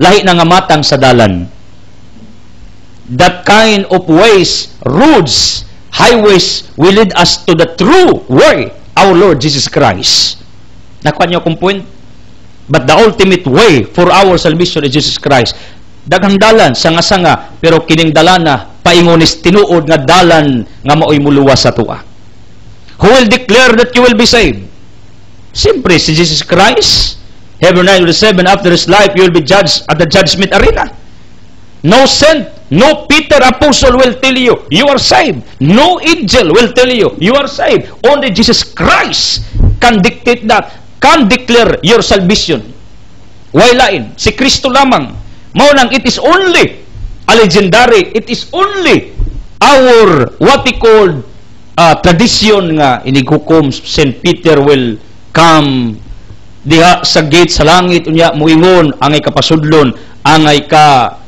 lahi na nga matang sa dalan. That kind of ways, roads, highways will lead us to the true way, our Lord Jesus Christ. Nakuha niyo akong point? But the ultimate way for our salvation is Jesus Christ. Daghang dalan, sanga-sanga, pero kining dalana, paingonis tinuod nga dalan nga maoy muluwas sa tuwa. Who will declare that you will be saved? Simply, si Jesus Christ. Hebrews 9:7, after His life, you will be judged at the judgment arena. No saint, no Peter apostle will tell you, you are saved. No angel will tell you, you are saved. Only Jesus Christ can dictate that, can declare your salvation. Why lain? Si Kristo lamang. Maunang, it is only a legendary, it is only our, what we call, tradition nga inighukom St. Peter will come diha sa gate sa langit unya muingon angay ka pasudlon, angay ka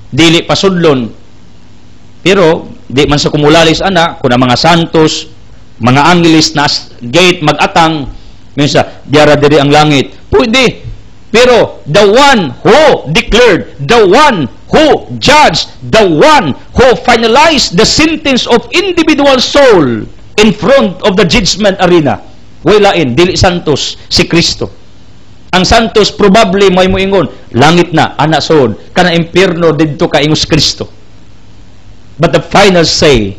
dili pasudlon. Pero di man sa kumulalis ana kun ang mga santos, mga angeles na gate magatang minsa diara diri ang langit. Pwede. Pero the one who declared, the one who judged, the one who finalized the sentence of individual soul in front of the judgment arena, walain, dili santos, si Kristo. Ang santos probably may moingon, langit na, ana sod, kana impierno didto ka ingos Kristo. But the final say,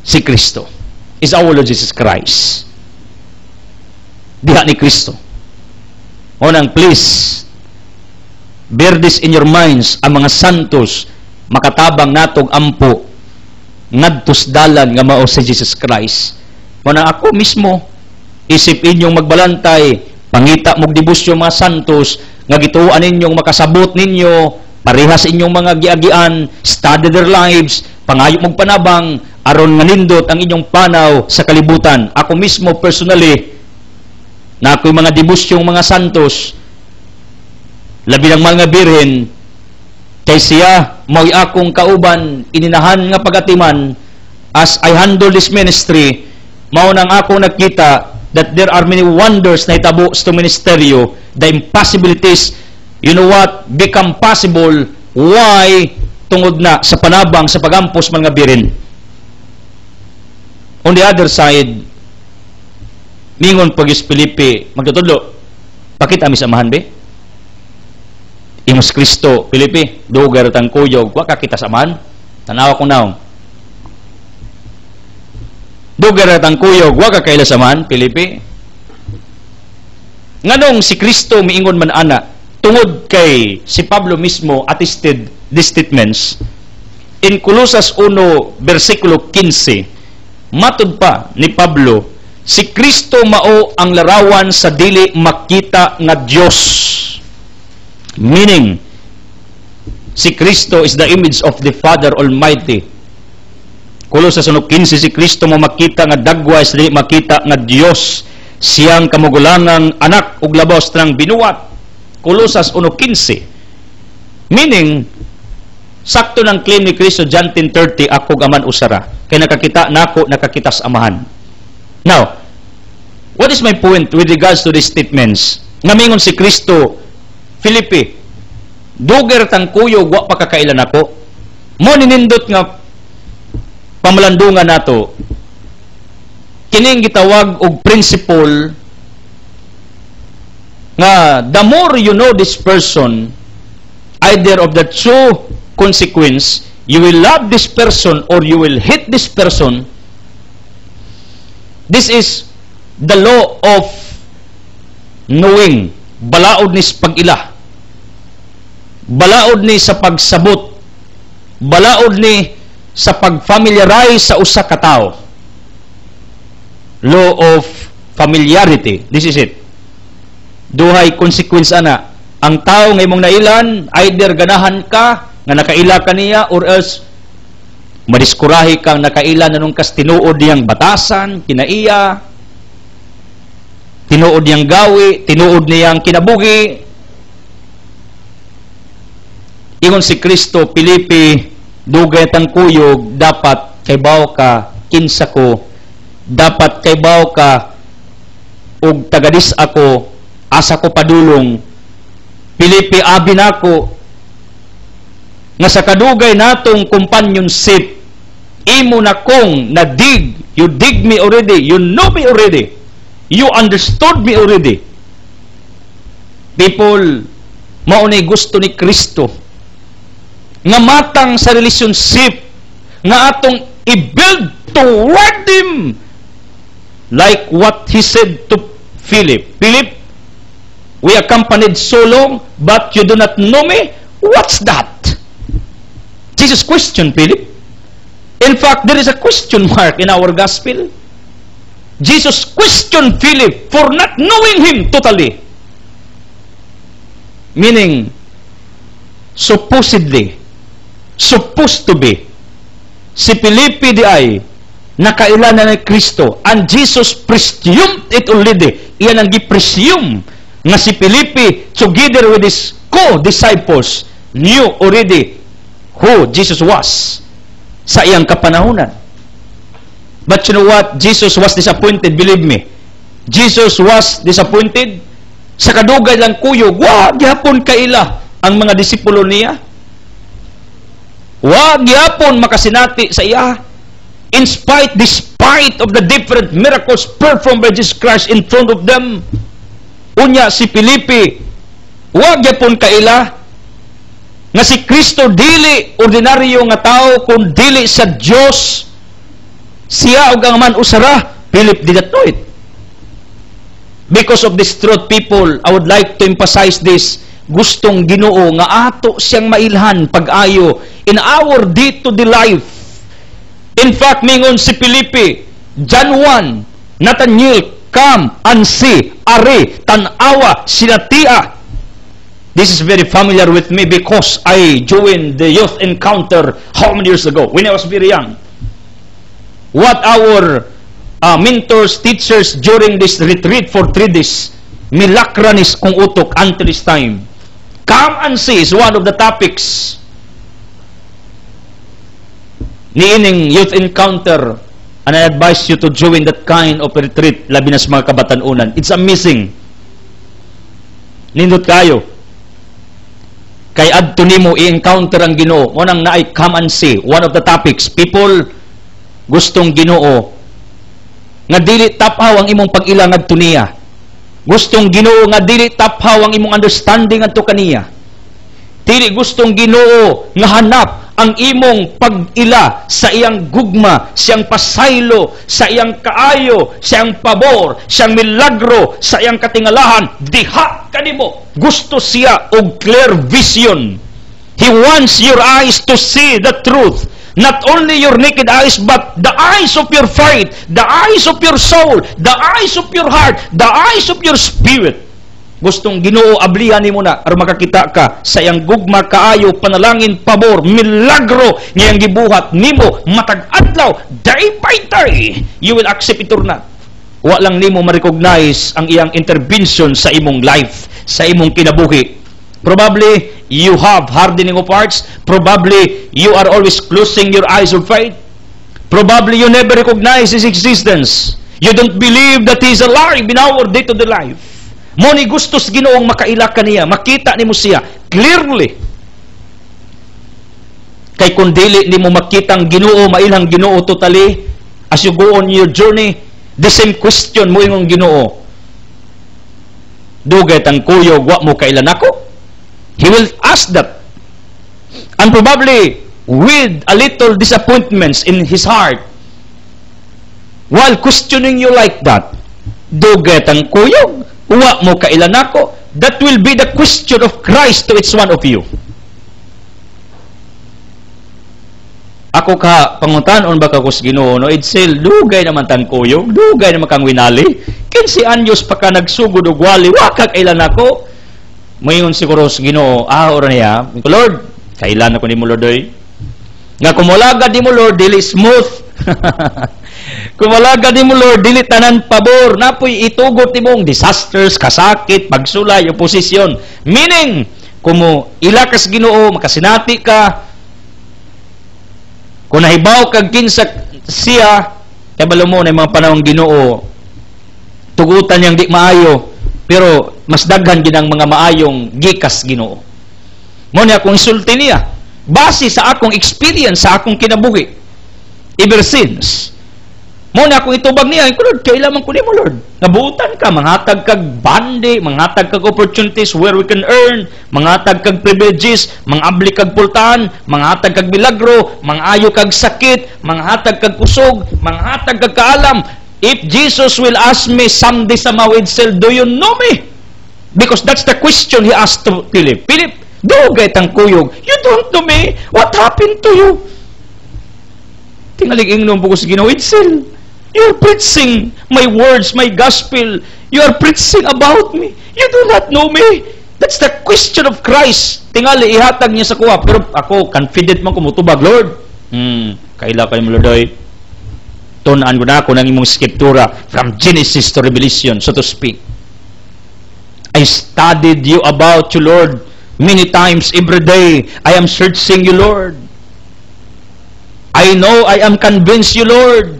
si Kristo is our Lord Jesus Christ. Diha ni Kristo. Unang, please, bear this in your minds, ang mga santos, makatabang natog ampo, ngadtos dalan nga mao si Jesus Christ. Muna ako mismo, isip inyong magbalantay, pangita mong debusyo mga santos, nga gituan ninyong makasabot ninyo, parehas inyong mga giagian, study their lives, pangayo mong panabang, aron nga nindot ang inyong panaw sa kalibutan. Ako mismo, personally, na ako'y mga debusyong mga santos, labi ng mga birhen, kay siya, mo'y akong kauban, ininahan nga pagatiman, as I handle this ministry, mao nang ako nakita, that there are many wonders na itabo sa ministeryo, the impossibilities, you know what, become possible, why, tungod na, sa panabang, sa pagampos mga birhen. On the other side, mingon pagis Filipe, magtutudlo, pakita mi samahan be? Imos Kristo, Filipe, dugar tang kuyog, wa ka kita samahan? Tanawa ko naong. Dugar tang kuyog, wa ka kaila samahan, Filipe? Nganong si Kristo miingon man ana, tungod kay si Pablo mismo attested these statements, in Colosas 1, versikulo 15, matud pa ni Pablo, si Kristo mao ang larawan sa dili makita nga Dios. Meaning, si Kristo is the image of the Father Almighty. Kolosas 1:15, si Kristo mo makita nga dagway sa dili makita nga Dios. Siyang kamugulangang anak ug labaw sa binuwat. Kolosas 1:15. Meaning, sakto ng claim ni Kristo John 10:30, ako gaman usara. Kay nakakita nako, nakakita sa amahan. Now, what is my point with regards to these statements? Ngamingon si Kristo, Filipe, duger tang kuyog, wa pa kakailan ako. Mo ninindot nga pamalandungan nato, kining gitawag og principle nga the more you know this person, either of the two consequence, you will love this person or you will hate this person. This is the law of knowing. Balaod ni sa pag-ila. Balaod ni sa pagsabot. Balaod ni sa pag-familiarize sa usa ka tawo. Law of familiarity. This is it. Duhay consequence ana. Ang tawo nga imong nailan, either ganahan ka nga nakaila ka niya or else madiskurahi kang nakaila na nung kas tinuod niyang batasan, kinaiya, tinuod niyang gawi, tinuod niyang kinabugi. Ingon si Kristo, Filipe, dugay tang kuyog, dapat kaybaw ka, kinsa ko, dapat kaybaw ka, ug tagadis ako, asa ko padulong. Filipe, abi nako, nga sa kadugay natong companionship, imo na kong nadig, you dig me already, you know me already, you understood me already. People, maunay gusto ni Kristo nga matang sa relationship nga atong i-build toward Him, like what He said to Philip. Philip, we accompanied so long, but you do not know me? What's that? Jesus questioned Philip. In fact, there is a question mark in our gospel. Jesus questioned Philip for not knowing him totally. Meaning, supposedly, supposed to be, si Filipe di ay nakailan na ni Kristo. And Jesus presumed it already. Iyan ang gi-presume nga si Felipe, together with his co-disciples, knew already who Jesus was sa iyang kapanahunan. But you know what? Jesus was disappointed, believe me. Jesus was disappointed. Sa kadugay lang kuyog, wag yapon kaila ang mga disipulo niya. Wag yapon makasinati sa iya. Despite of the different miracles performed by Jesus Christ in front of them. Unya si Felipe, wag yapon kaila nga si Kristo dili ordinaryo nga tao kun dili sa Dios. Siya ug ang man usara. Philip did not know it. Because of this truth, people, I would like to emphasize this. Gustong Ginoo nga ato siyang mailhan pag-ayo in our day-to-day life. In fact, mingon si Felipe, John 1, Nathanael, come and see, are, tanawa, sinatia. This is very familiar with me because I joined the youth encounter how many years ago? When I was very young. What our mentors, teachers during this retreat for 3 days, milakranis kung utok until this time. Come and see is one of the topics niining youth encounter, and I advise you to join that kind of retreat, labi na sa mga kabatanunan. It's amazing. Nindot kayo. Kay adto nimo i-encounter ang Ginoo. Mo nang naay come and see. One of the topics, people gustong Ginoo nga dili taphaw ang imong pag-ilang adto niya. Gustong Ginoo nga dili taphaw ang imong understanding adto kaniya. Dili gustong Ginoo nga hanap ang imong pag-ila sa iyang gugma, siyang pasaylo, sa iyang kaayo, siyang pabor, siyang milagro, sa iyang katingalahan. Diha kanimo. Gusto siya og clear vision. He wants your eyes to see the truth. Not only your naked eyes, but the eyes of your faith, the eyes of your soul, the eyes of your heart, the eyes of your spirit. Gustong Ginoo ablihan nimo na aron makakita ka sa iyang gugma, kaayo, panalangin, pabor, milagro ngayang gibuhat nimo matag adlaw, day by day. You will accept it or not. Wa lang nimo ma-recognize ang iyang intervention sa imong life, sa imong kinabuhi. Probably you have hardening of hearts. Probably you are always closing your eyes of faith. Probably you never recognize His existence. You don't believe that He is alive in our day-to-day life. Mo ni gustos Ginoong makaila kaniya, makita nimo siya clearly. Kay kung dili nimo makita ang Ginoo, mailhang Ginoo totally, as you go on your journey, the same question mo imong Ginoo. Dugay tang kuyog, wa mo kailan ako? He will ask that. And probably with a little disappointments in his heart, while questioning you like that, dugay tang kuyog, wa mo kailan ako? That will be the question of Christ to each one of you. Ako ka panguntanon ba ka kus Ginoo no? Itzel, dugay naman tan kuyog, dugay naman kang winali. 15 anyos pa ka nagsugod og wali, wa ka kailan ako? Moingon siguro sa Ginoo, ora niya, Lord, kailan ako nimo Lord oy? Nga kumulagad nimo Lord, dili smooth. Kumulagad nimo Lord, dili tanan pabor, napoy itugot nimong disasters, kasakit, pagsulay, oposisyon. Meaning, kumo ilakas Ginoo, makasinati ka, kung nahibaw kag kinsa siya, kabalo mo na mga panahong Ginoo, tugutan niyang di maayo, pero mas daghan ginang mga maayong gikas Ginoo. Mo niya akong insulti niya base sa akong experience, sa akong kinabuhi ever since. Mo niya akong itubag niya, Lord, kailan man ko nimo Lord, nabuutan ka, manghatag kag bandi, manghatag kag opportunities where we can earn, manghatag kag privileges, mangabli kag pultahan, manghatag kag milagro, mangayo kag sakit, manghatag kag kusog, manghatag kag kaalam. If Jesus will ask me someday sa Mawidzel, do you know me? Because that's the question he asked to Philip. Philip, dugay tang kuyog, you don't know me? What happened to you? Tingalig ingnon po ko sa Ginoo, Widzel, you're preaching my words, my gospel. You are preaching about me. You do not know me. That's the question of Christ. Tingali, ihatag niya sa kuha. Pero ako, confident man kumutubag, Lord. Kaila kayo mo, Lord, oy. Tunan ko na ako ng imong scriptura from Genesis to Revelation, so to speak. I studied you about you, Lord, many times every day. I am searching you, Lord. I know, I am convinced you, Lord,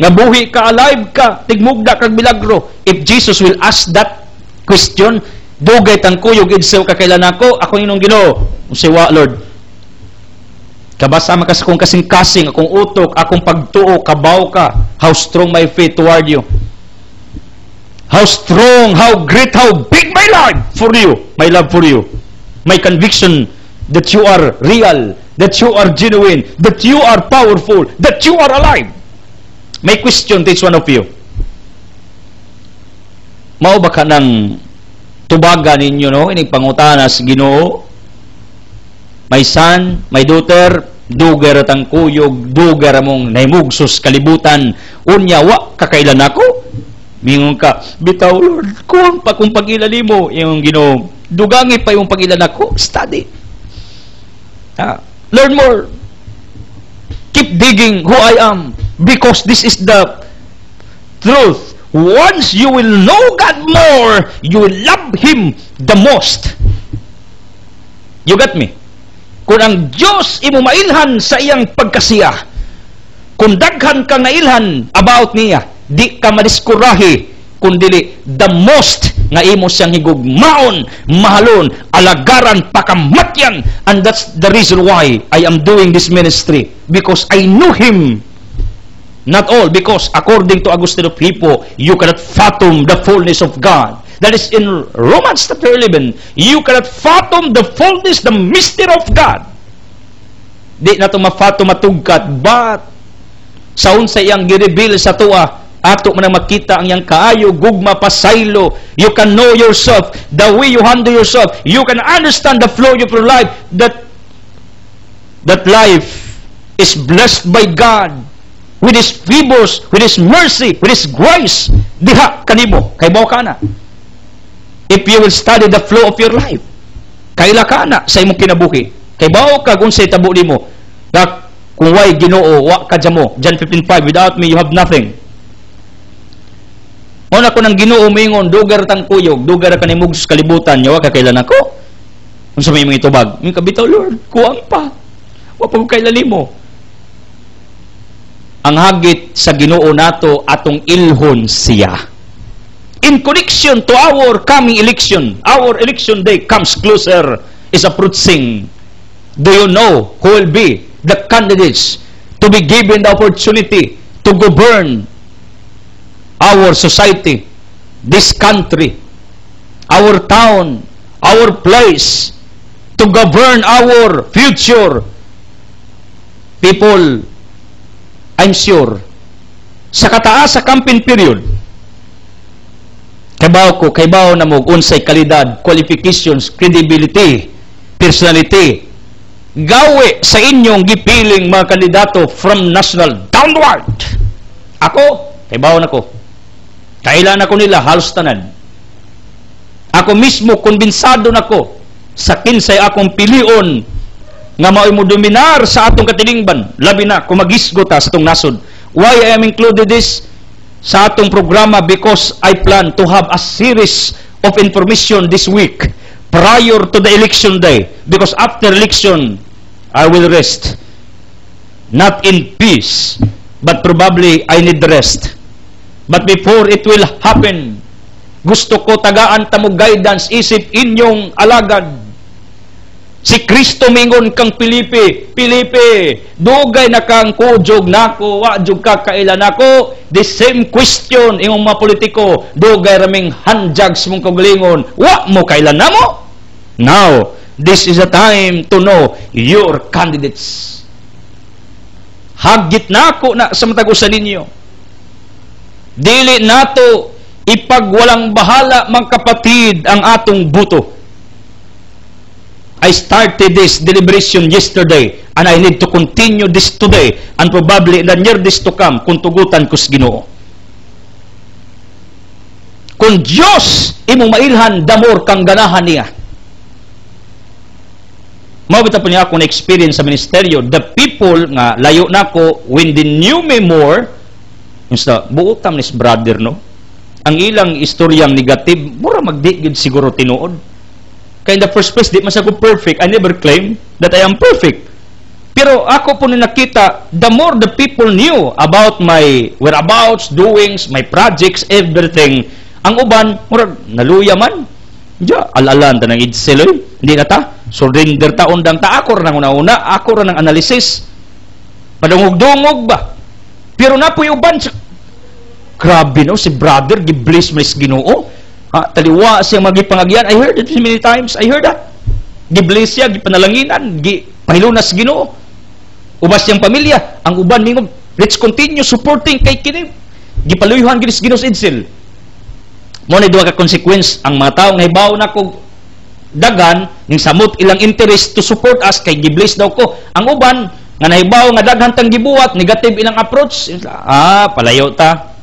nga buhi ka, alive ka, tigmugda kag milagro. If Jesus will ask that question, dugay tang kuyog idsaw kakailan ako inong Ginoo. Usiwa, Lord. Kabasa makas akong kasing-kasing, akong utok, akong pagtuo, kabaw ka. How strong my faith toward you. How strong, how great, how big my life for you. My love for you. My conviction that you are real, that you are genuine, that you are powerful, that you are alive. May question to each one of you. Mao ba ka ng tubaga ninyo, no? Ining pangutana sa Ginoo? My son, my daughter, dugar tang kuyog, dugar mong naimugsos kalibutan, unya wa kakailan ako? Mingon ka, bitaw Lord, kuwang pa kung pag-ilali mo, yung Ginoo, dugangi pa yung pag-ilan ako, study. Learn more. Keep digging who I am, because this is the truth. Once you will know God more, you will love Him the most. You got me? Kung ang Diyos imo mailhan sa iyang pagkasiya, kung daghan kang nailhan about niya, di ka madiskurahi, kundili the most nga imo siyang higugmaon, mahalon, alagaran, pakamatyan. And that's the reason why I am doing this ministry, because I know Him. Not all, because according to Agustin of Hippo, you cannot fathom the fullness of God. That is in Romans chapter 11. You cannot fathom the fullness, the mystery of God. Di na ito mafathom matugkat, but sa unsa iyang gireveal sa tuwa, ato man makita ang iyang kaayo, gugma, pasaylo. You can know yourself, the way you handle yourself. You can understand the flow of your life, that life is blessed by God with His favors, with His mercy, with His grace. Diha kanimo, kay bao ka na. If you will study the flow of your life, kaila ka na sa imong kinabuhi. Kay bao ka kung sa'y tabo mo, na kung way Ginoo, wa ka dyan mo. John 15:5, without me, you have nothing. Una ko ng Ginoo mingon, dugar tang kuyog, dugar ka ni mugos kalibutan, yawa ka kailan ako? Kung sa may mga itubag, may kabitaw, Lord, kuwang pa. Wa pa kailan mo. Ang hagit sa Ginoo nato atong ilhon siya. In connection to our coming election, our election day comes closer, is approaching. Do you know who will be the candidates to be given the opportunity to govern our society, this country, our town, our place, to govern our future? People, I'm sure, sa kataas sa campaign period, kaybaw na mo unsay kalidad, qualifications, credibility, personality, gawe sa inyong gipiling mga kandidato from national downward. Ako, kaybaw na ko. Kailan ako nila halos tanan. Ako mismo konbinsado na ko sa kinsay akong pilion nga mao'y mo dominar sa atong katilingban, labi na kung magisgot sa atong nasod. Why I am included this sa atong programa? Because I plan to have a series of information this week prior to the election day. Because after election, I will rest. Not in peace, but probably I need rest. But before it will happen, gusto ko tagaan tamo guidance, isip inyong alagad. Si Kristo mingon kang Pilipi, dugay na kang kujog nako, wa jug ka kailan nako. The same question imong mga politiko, dugay raming handjags mong kagalingon, wa mo kailan namo. Now, this is a time to know your candidates. Hagit nako na sa matag usa ninyo. Dili nato ipagwalang bahala mga kapatid ang atong buto. I started this deliberation yesterday and I need to continue this today and probably in the near days to come kung tugutan ko sa Ginoo. Kung Diyos imong mailhan, damor kang ganahan niya. Mabita po niya ako na experience sa ministeryo. The people nga layo na ko, when they knew me more, Insta, buotam nis brother, no? Ang ilang istoryang negative, mura magdi siguro tinuod. Kaya in the first place, di man ako perfect. I never claim that I am perfect. Pero ako po na nakita, the more the people knew about my whereabouts, doings, my projects, everything, ang uban, mura, naluya man. Diya, alalan ta ng idseloy. Hindi na ta. Surrender ta, undang ta. Ako rin ang una-una. Ako rin ang analysis. Padungog-dungog ba? Pero na po yung uban, grabe no, si brother, gibliss mas Ginoo. Taliwa siya magipangagyan. I heard it many times. I heard that. Gibliss siya, gipanalanginan, pahilunas Ginoo. Ubas siyang pamilya. Ang uban mingob, let's continue supporting kay kini. Gipaluyuhan ginis Ginoo sa idsel. Mo na duha ka consequence ang mga tao nga hibaw na ko dagan ning samot ilang interest to support us kay gibliss daw ko. Ang uban nga nahibaw nga daghan tang gibuhat, negative ilang approach. Palayo ta.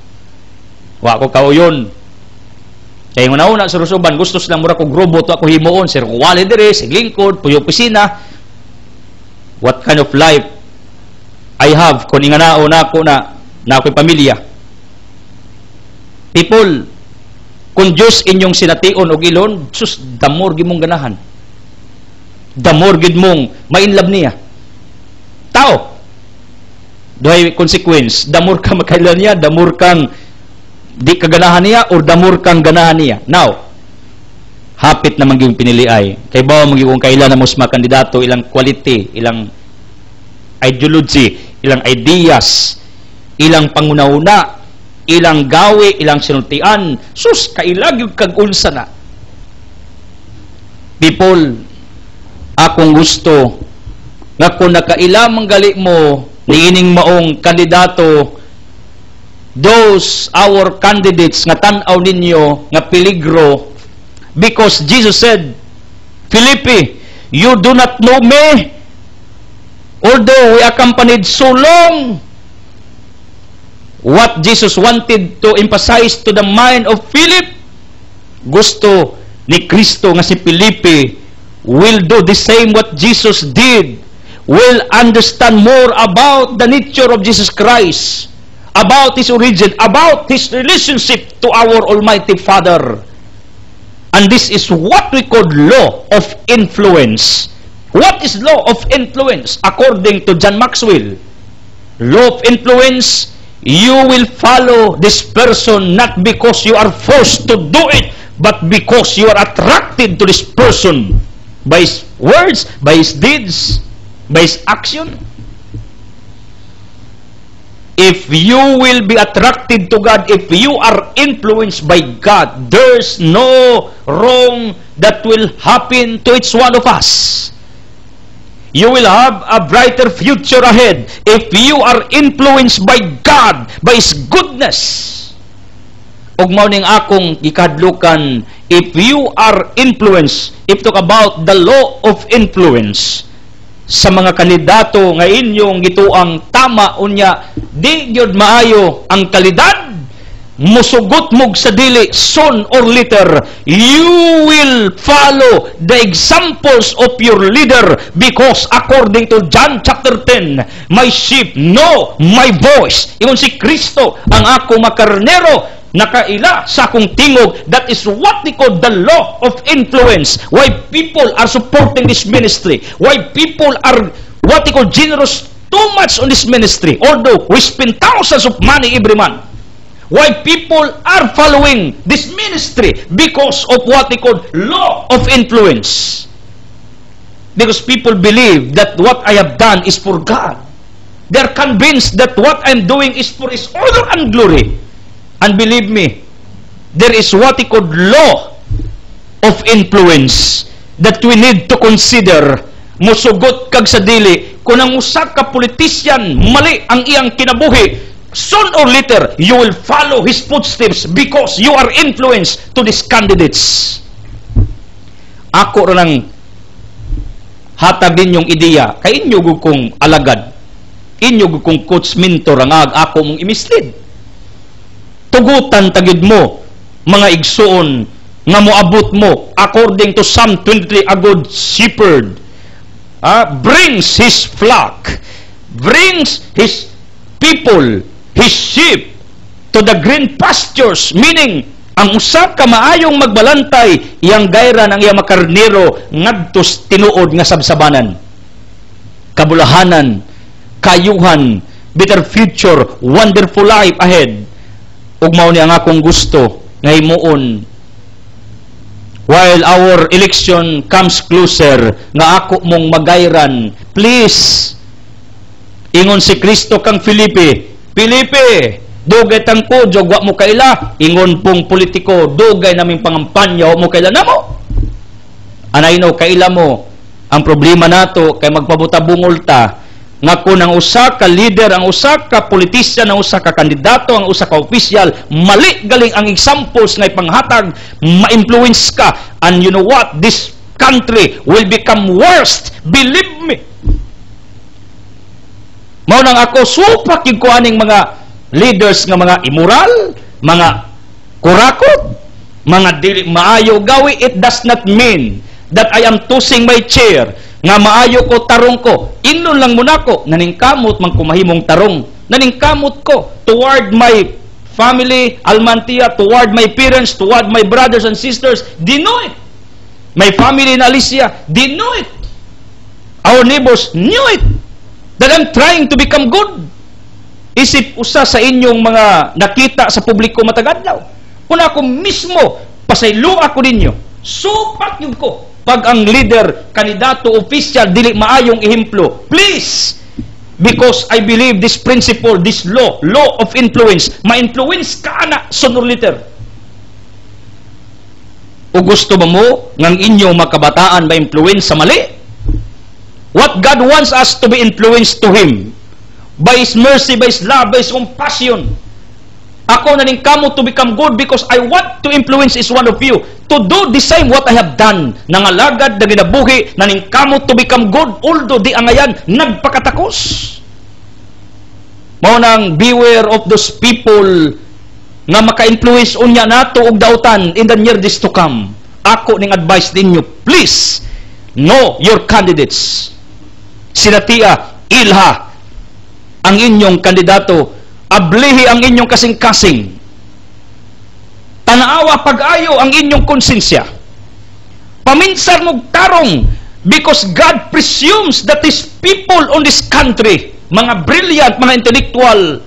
Wa ko kauyon. Kaya una-una sa Rusuban, gusto silang mura kong robot ako himuon, sir wali dire, sa lingkod, puyo opisina. What kind of life I have kung inganao na ako na ako'y pamilya. People, kung Diyos inyong sination o ilon, sus, damor gid mong ganahan. Damor gid mong mainlove niya. Tao, dohay consequence, damor ka makailan niya, damor kang di kaganahan niya or damor kang ganahan niya. Now, hapit na maging pinili ay kay bawa maging kailan na mas makandidato, ilang quality, ilang ideology, ilang ideas, ilang pangunauna, ilang gawi, ilang sinultian, sus kailag yung kag-unsa na. People, akong gusto nga kung nakailamang gali mo niining maong kandidato, those our candidates nga tan-aw ninyo nga peligro, because Jesus said, Filipi, you do not know me, although we accompanied so long. What Jesus wanted to emphasize to the mind of Philip, gusto ni Kristo nga si Filipi will do the same what Jesus did, will understand more about the nature of Jesus Christ, about His origin, about His relationship to our Almighty Father. And this is what we call law of influence. What is law of influence? According to John Maxwell, law of influence, you will follow this person not because you are forced to do it, but because you are attracted to this person by his words, by his deeds, by his action. If you will be attracted to God, if you are influenced by God, there's no wrong that will happen to each one of us. You will have a brighter future ahead if you are influenced by God, by His goodness. Ug mao ning akong gikadlukan, if you are influenced, if talk about the law of influence, sa mga kandidato nga inyong gituang tama unya, di gyud maayo ang kalidad, musugot mog sa dili, soon or later you will follow the examples of your leader, because according to John chapter 10, my sheep know my voice. Ingon si Kristo, ang ako makarnero nakaila sa akong tingog. That is what they call the law of influence. Why people are supporting this ministry, why people are what they call generous too much on this ministry, although we spend thousands of money every month. Why people are following this ministry? Because of what they call law of influence. Because people believe that what I have done is for God. They are convinced that what I'm doing is for His honor and glory. And believe me, there is what they call law of influence that we need to consider. Musugot kag sa dili, kung ang usa ka politician mali ang iyang kinabuhi, soon or later, you will follow his footsteps because you are influenced to these candidates. Ako rin ang hatag ninyong ideya, kay inyo kong alagad, inyo kong coach mentor ang ako mong imislead. Tugutan tagid mo, mga igsoon, nga moabot mo, according to Psalm 23, a good shepherd brings his flock, brings his people, his sheep to the green pastures, meaning ang usa ka maayong magbalantay iyang gayra ng iyang makarnero ngadtos tinuod nga sabsabanan, kabulahanan, kayuhan, better future, wonderful life ahead. Ug mao ni ang akong gusto nga himuon while our election comes closer nga ako mong magayran. Please, ingon si Kristo kang Filipe, Filipe, dugay tang kudjog, wa mo kaila. Ingon pong politiko, dugay naming pangampanya, wa mo kaila namo. Anay no, kaila mo. Ang problema nato, kay magpabuta-bungol ta, nga kung ang usa ka leader, ang usa ka politisyan, ang usa ka kandidato, ang usa ka opisyal, mali galing ang examples nga ipanghatag, ma-influence ka. And you know what? This country will become worst. Believe me. Mao nang ako, supak yung kuhaning mga leaders nga mga immoral, mga kurakot, mga dili maayo gawi. It does not mean that I am tossing my chair, nga maayo ko, tarong ko. Ingon lang muna ko, naningkamot man kumahimong tarong. Naningkamot ko toward my family, almantia, toward my parents, toward my brothers and sisters. They know it. My family in Alicia, they know it. Our neighbors knew it. That I'm trying to become good. Isip usa sa inyong mga nakita sa publiko matagadlaw. Kuna ako mismo, pasaylo ako ninyo. Supak yun ko. Pag ang leader, kandidato, official, dili maayong ehemplo. Please! Because I believe this principle, this law of influence, ma-influence ka na sooner or later. O gusto mo ngang inyong makabataan ma-influence sa mali? What God wants us to be influenced to Him. By His mercy, by His love, by His compassion. Ako naningkamot to become good because I want to influence each one of you to do the same what I have done. Nangalagad, na ginabuhi, naningkamot to become good, although di angayan, nagpakatakos. Mao nang beware of those people nga maka-influence unya nato og dautan in the near days to come. Ako ning advice ninyo, please, know your candidates. Sinatia, ilha ang inyong kandidato, ablihi ang inyong kasing-kasing, tanawa pag-ayo ang inyong konsensya, paminsar mong tarong, because God presumes that these people on this country, mga brilliant, mga intellectual,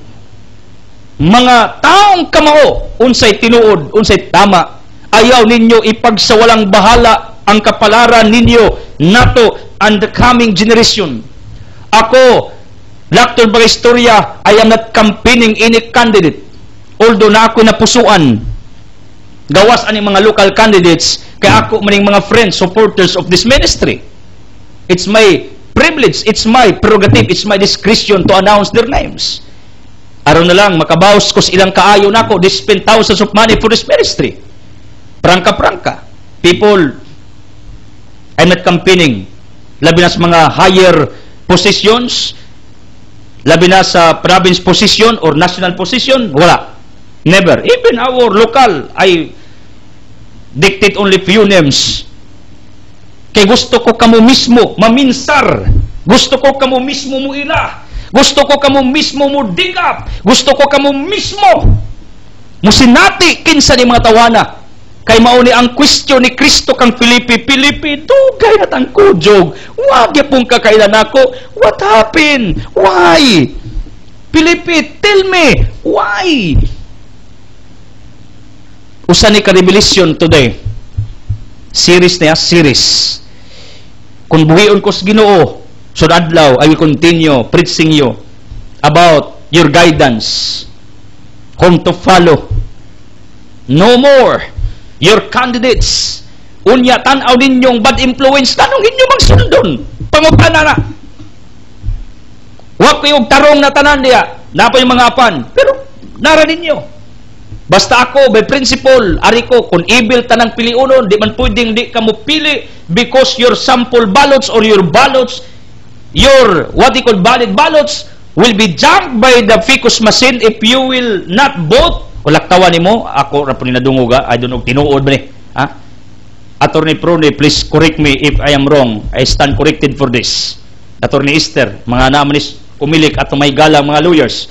mga taong kamao, unsay tinuod, unsay tama, ayaw ninyo ipagsawalang bahala ang kapalaran ninyo nato and the coming generation. Ako, Lakton mga istorya, I am not campaigning any candidate. Although na ako napusuan, gawas ani mga local candidates, kaya ako maning mga friends, supporters of this ministry. It's my privilege, it's my prerogative, it's my discretion to announce their names. Aron na lang, makabawas ko sa ilang kaayo na ako, they spend thousands of money for this ministry. Prangka-prangka. People, I'm not campaigning. Labi na sa mga higher positions, labi na sa province position or national position, wala. Never. Even our local, I dictate only few names. Kaya gusto ko kamo mismo maminsar. Gusto ko kamo mismo mo ila. Gusto ko kamo mismo mo dig up. Gusto ko kamo mismo musinati kinsa ni mga tawana. Kay mauni ang question ni Kristo kang Filipe, Filipe, dugay na tang kudjog. Wag yapong kakailan ako. What happened? Why? Filipe, tell me, why? Usa ni ka-revelation today. Series niya, series. Kung buhion ko sa Ginoo, so adlaw, I will continue preaching you about your guidance. Whom to follow. No more. Your candidates, unya tanaw ninyong bad influence, tanong ninyo magsundon. Pangupana na. Huwag kayong tarong na tanan niya. Napa yung mga apan. Pero, nara ninyo. Basta ako, by principle, ari ko, kung evil tanang piliunon, di man pwedeng di ka mo pili because your sample ballots or your ballots, your, what you call valid ballots, will be junked by the ficus machine if you will not vote. Kulaktawan ni mo, ako rapon na dunguga, I don't know, tinuod ba ni? Ha? Attorney Prone, please correct me if I am wrong. I stand corrected for this. Attorney Esther, mga naman is kumilik at may galang mga lawyers.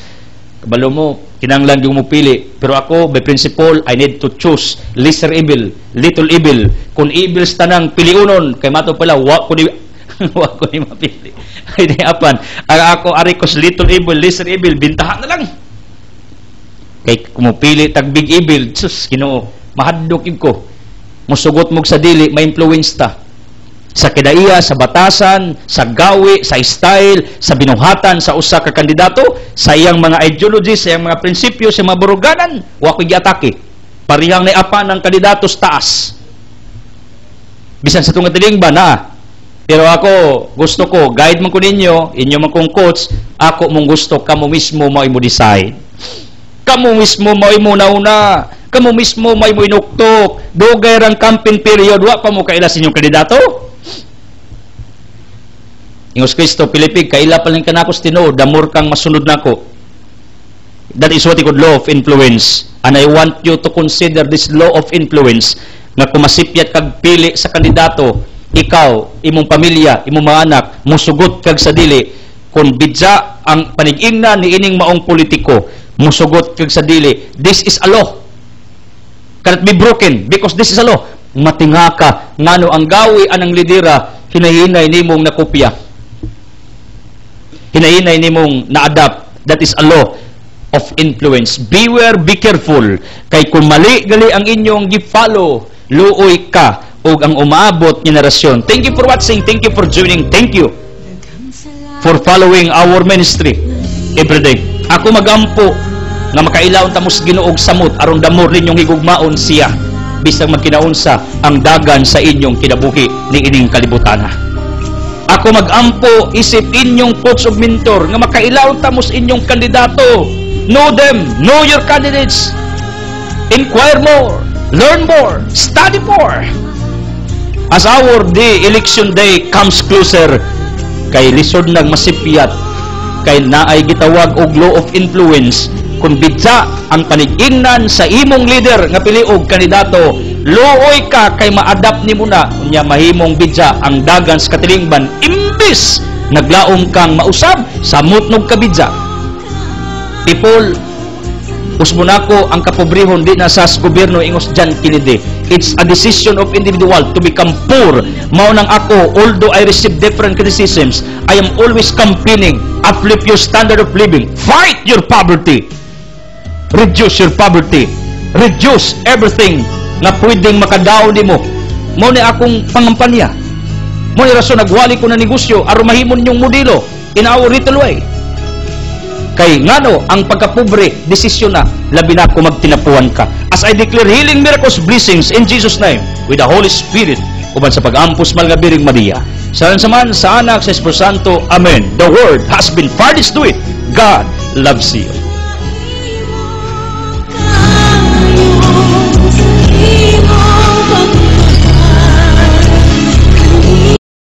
Kabalo mo, kinanglan yung mupili. Pero ako, by principle, I need to choose lesser evil, little evil. Kung evils tanang piliunon, kay mato pala, wa ko ni mapili. Ay di apan, ako arikos little evil, lesser evil, bintahan na lang. Kay kumupili tag big evil, sus, Ginoo, mahadlok ko. Musugot mo sa dili, ma-influence ta. Sa kidaiya, sa batasan, sa gawi, sa style, sa binuhatan sa usa ka kandidato, sa iyang mga ideology, sa iyang mga prinsipyo, sa mga buruganan, wa ko giatake. Parihang na apa ng kandidato sa taas. Bisan sa tunga tiling ba na? Pero ako, gusto ko, guide man ko ninyo, inyo man kong coach, ako mong gusto, kamo mismo mo decide. Kamo mismo mo nauna. Kamo mismo mo inuktok. Dugay rang campaign period, wa pa mo kaila sa inyong kandidato. Ingos Kristo, Pilipig, kaila pa lang kanakos tinuod, damor kang masunod nako. That is what you call law of influence. And I want you to consider this law of influence na kumasipyat kag pili sa kandidato, ikaw, imong pamilya, imong mga anak, musugot kag sa dili, kung bidya ang panigingna ni ining maong politiko, musugot kag sa dili. This is a law. Cannot be broken because this is a law. Matinga ka, ngano ang gawi anang lidera, hinahinay nimong nakopya. Hinahinay nimong na-adapt. That is a law of influence. Beware, be careful. Kay kung mali-gali ang inyong gi-follow, luoy ka o ang umaabot generasyon. Thank you for watching. Thank you for joining. Thank you for following our ministry every day. Ako magampo nga makailaw tamos Ginuog samot aron damor ninyong higugmaon siya bisag magkinaunsa ang dagan sa inyong kinabuhi ni ining kalibutana. Ako magampo isip inyong coach ug mentor nga makailaw tamos inyong kandidato. Know them, know your candidates. Inquire more, learn more, study more. As our day, election day comes closer, kay lisod nag masipyat, kay naay gitawag og law of influence. Kung bidya ang panigingnan sa imong leader nga pili og kandidato, luoy ka kay ma-adapt nimo na unya mahimong bidya ang dagan sa katilingban imbis naglaom kang mausab sa mutnog ka bidya. People, usmunako ang kapobrehon di na sa gobyerno ingos John Kennedy. It's a decision of individual to become poor. Mao nang ako, although I receive different criticisms, I am always campaigning, uplift your standard of living, fight your poverty, reduce your poverty, reduce everything na pwedeng makadaw nimo. Mao ni akong pangampanya. Mao ni rason nagwali ko na negosyo aron mahimon yung modelo in our little way. Kay ngano ang pagkapobre desisyon na labi na kung magtinapuan ka. As I declare healing, miracles, blessings in Jesus name with the Holy Spirit uban sa pag-ampos mal nga Biring Maria. Saman sa Anak sa Espiritu Santo. Amen. The word has been furnished to it. God loves you.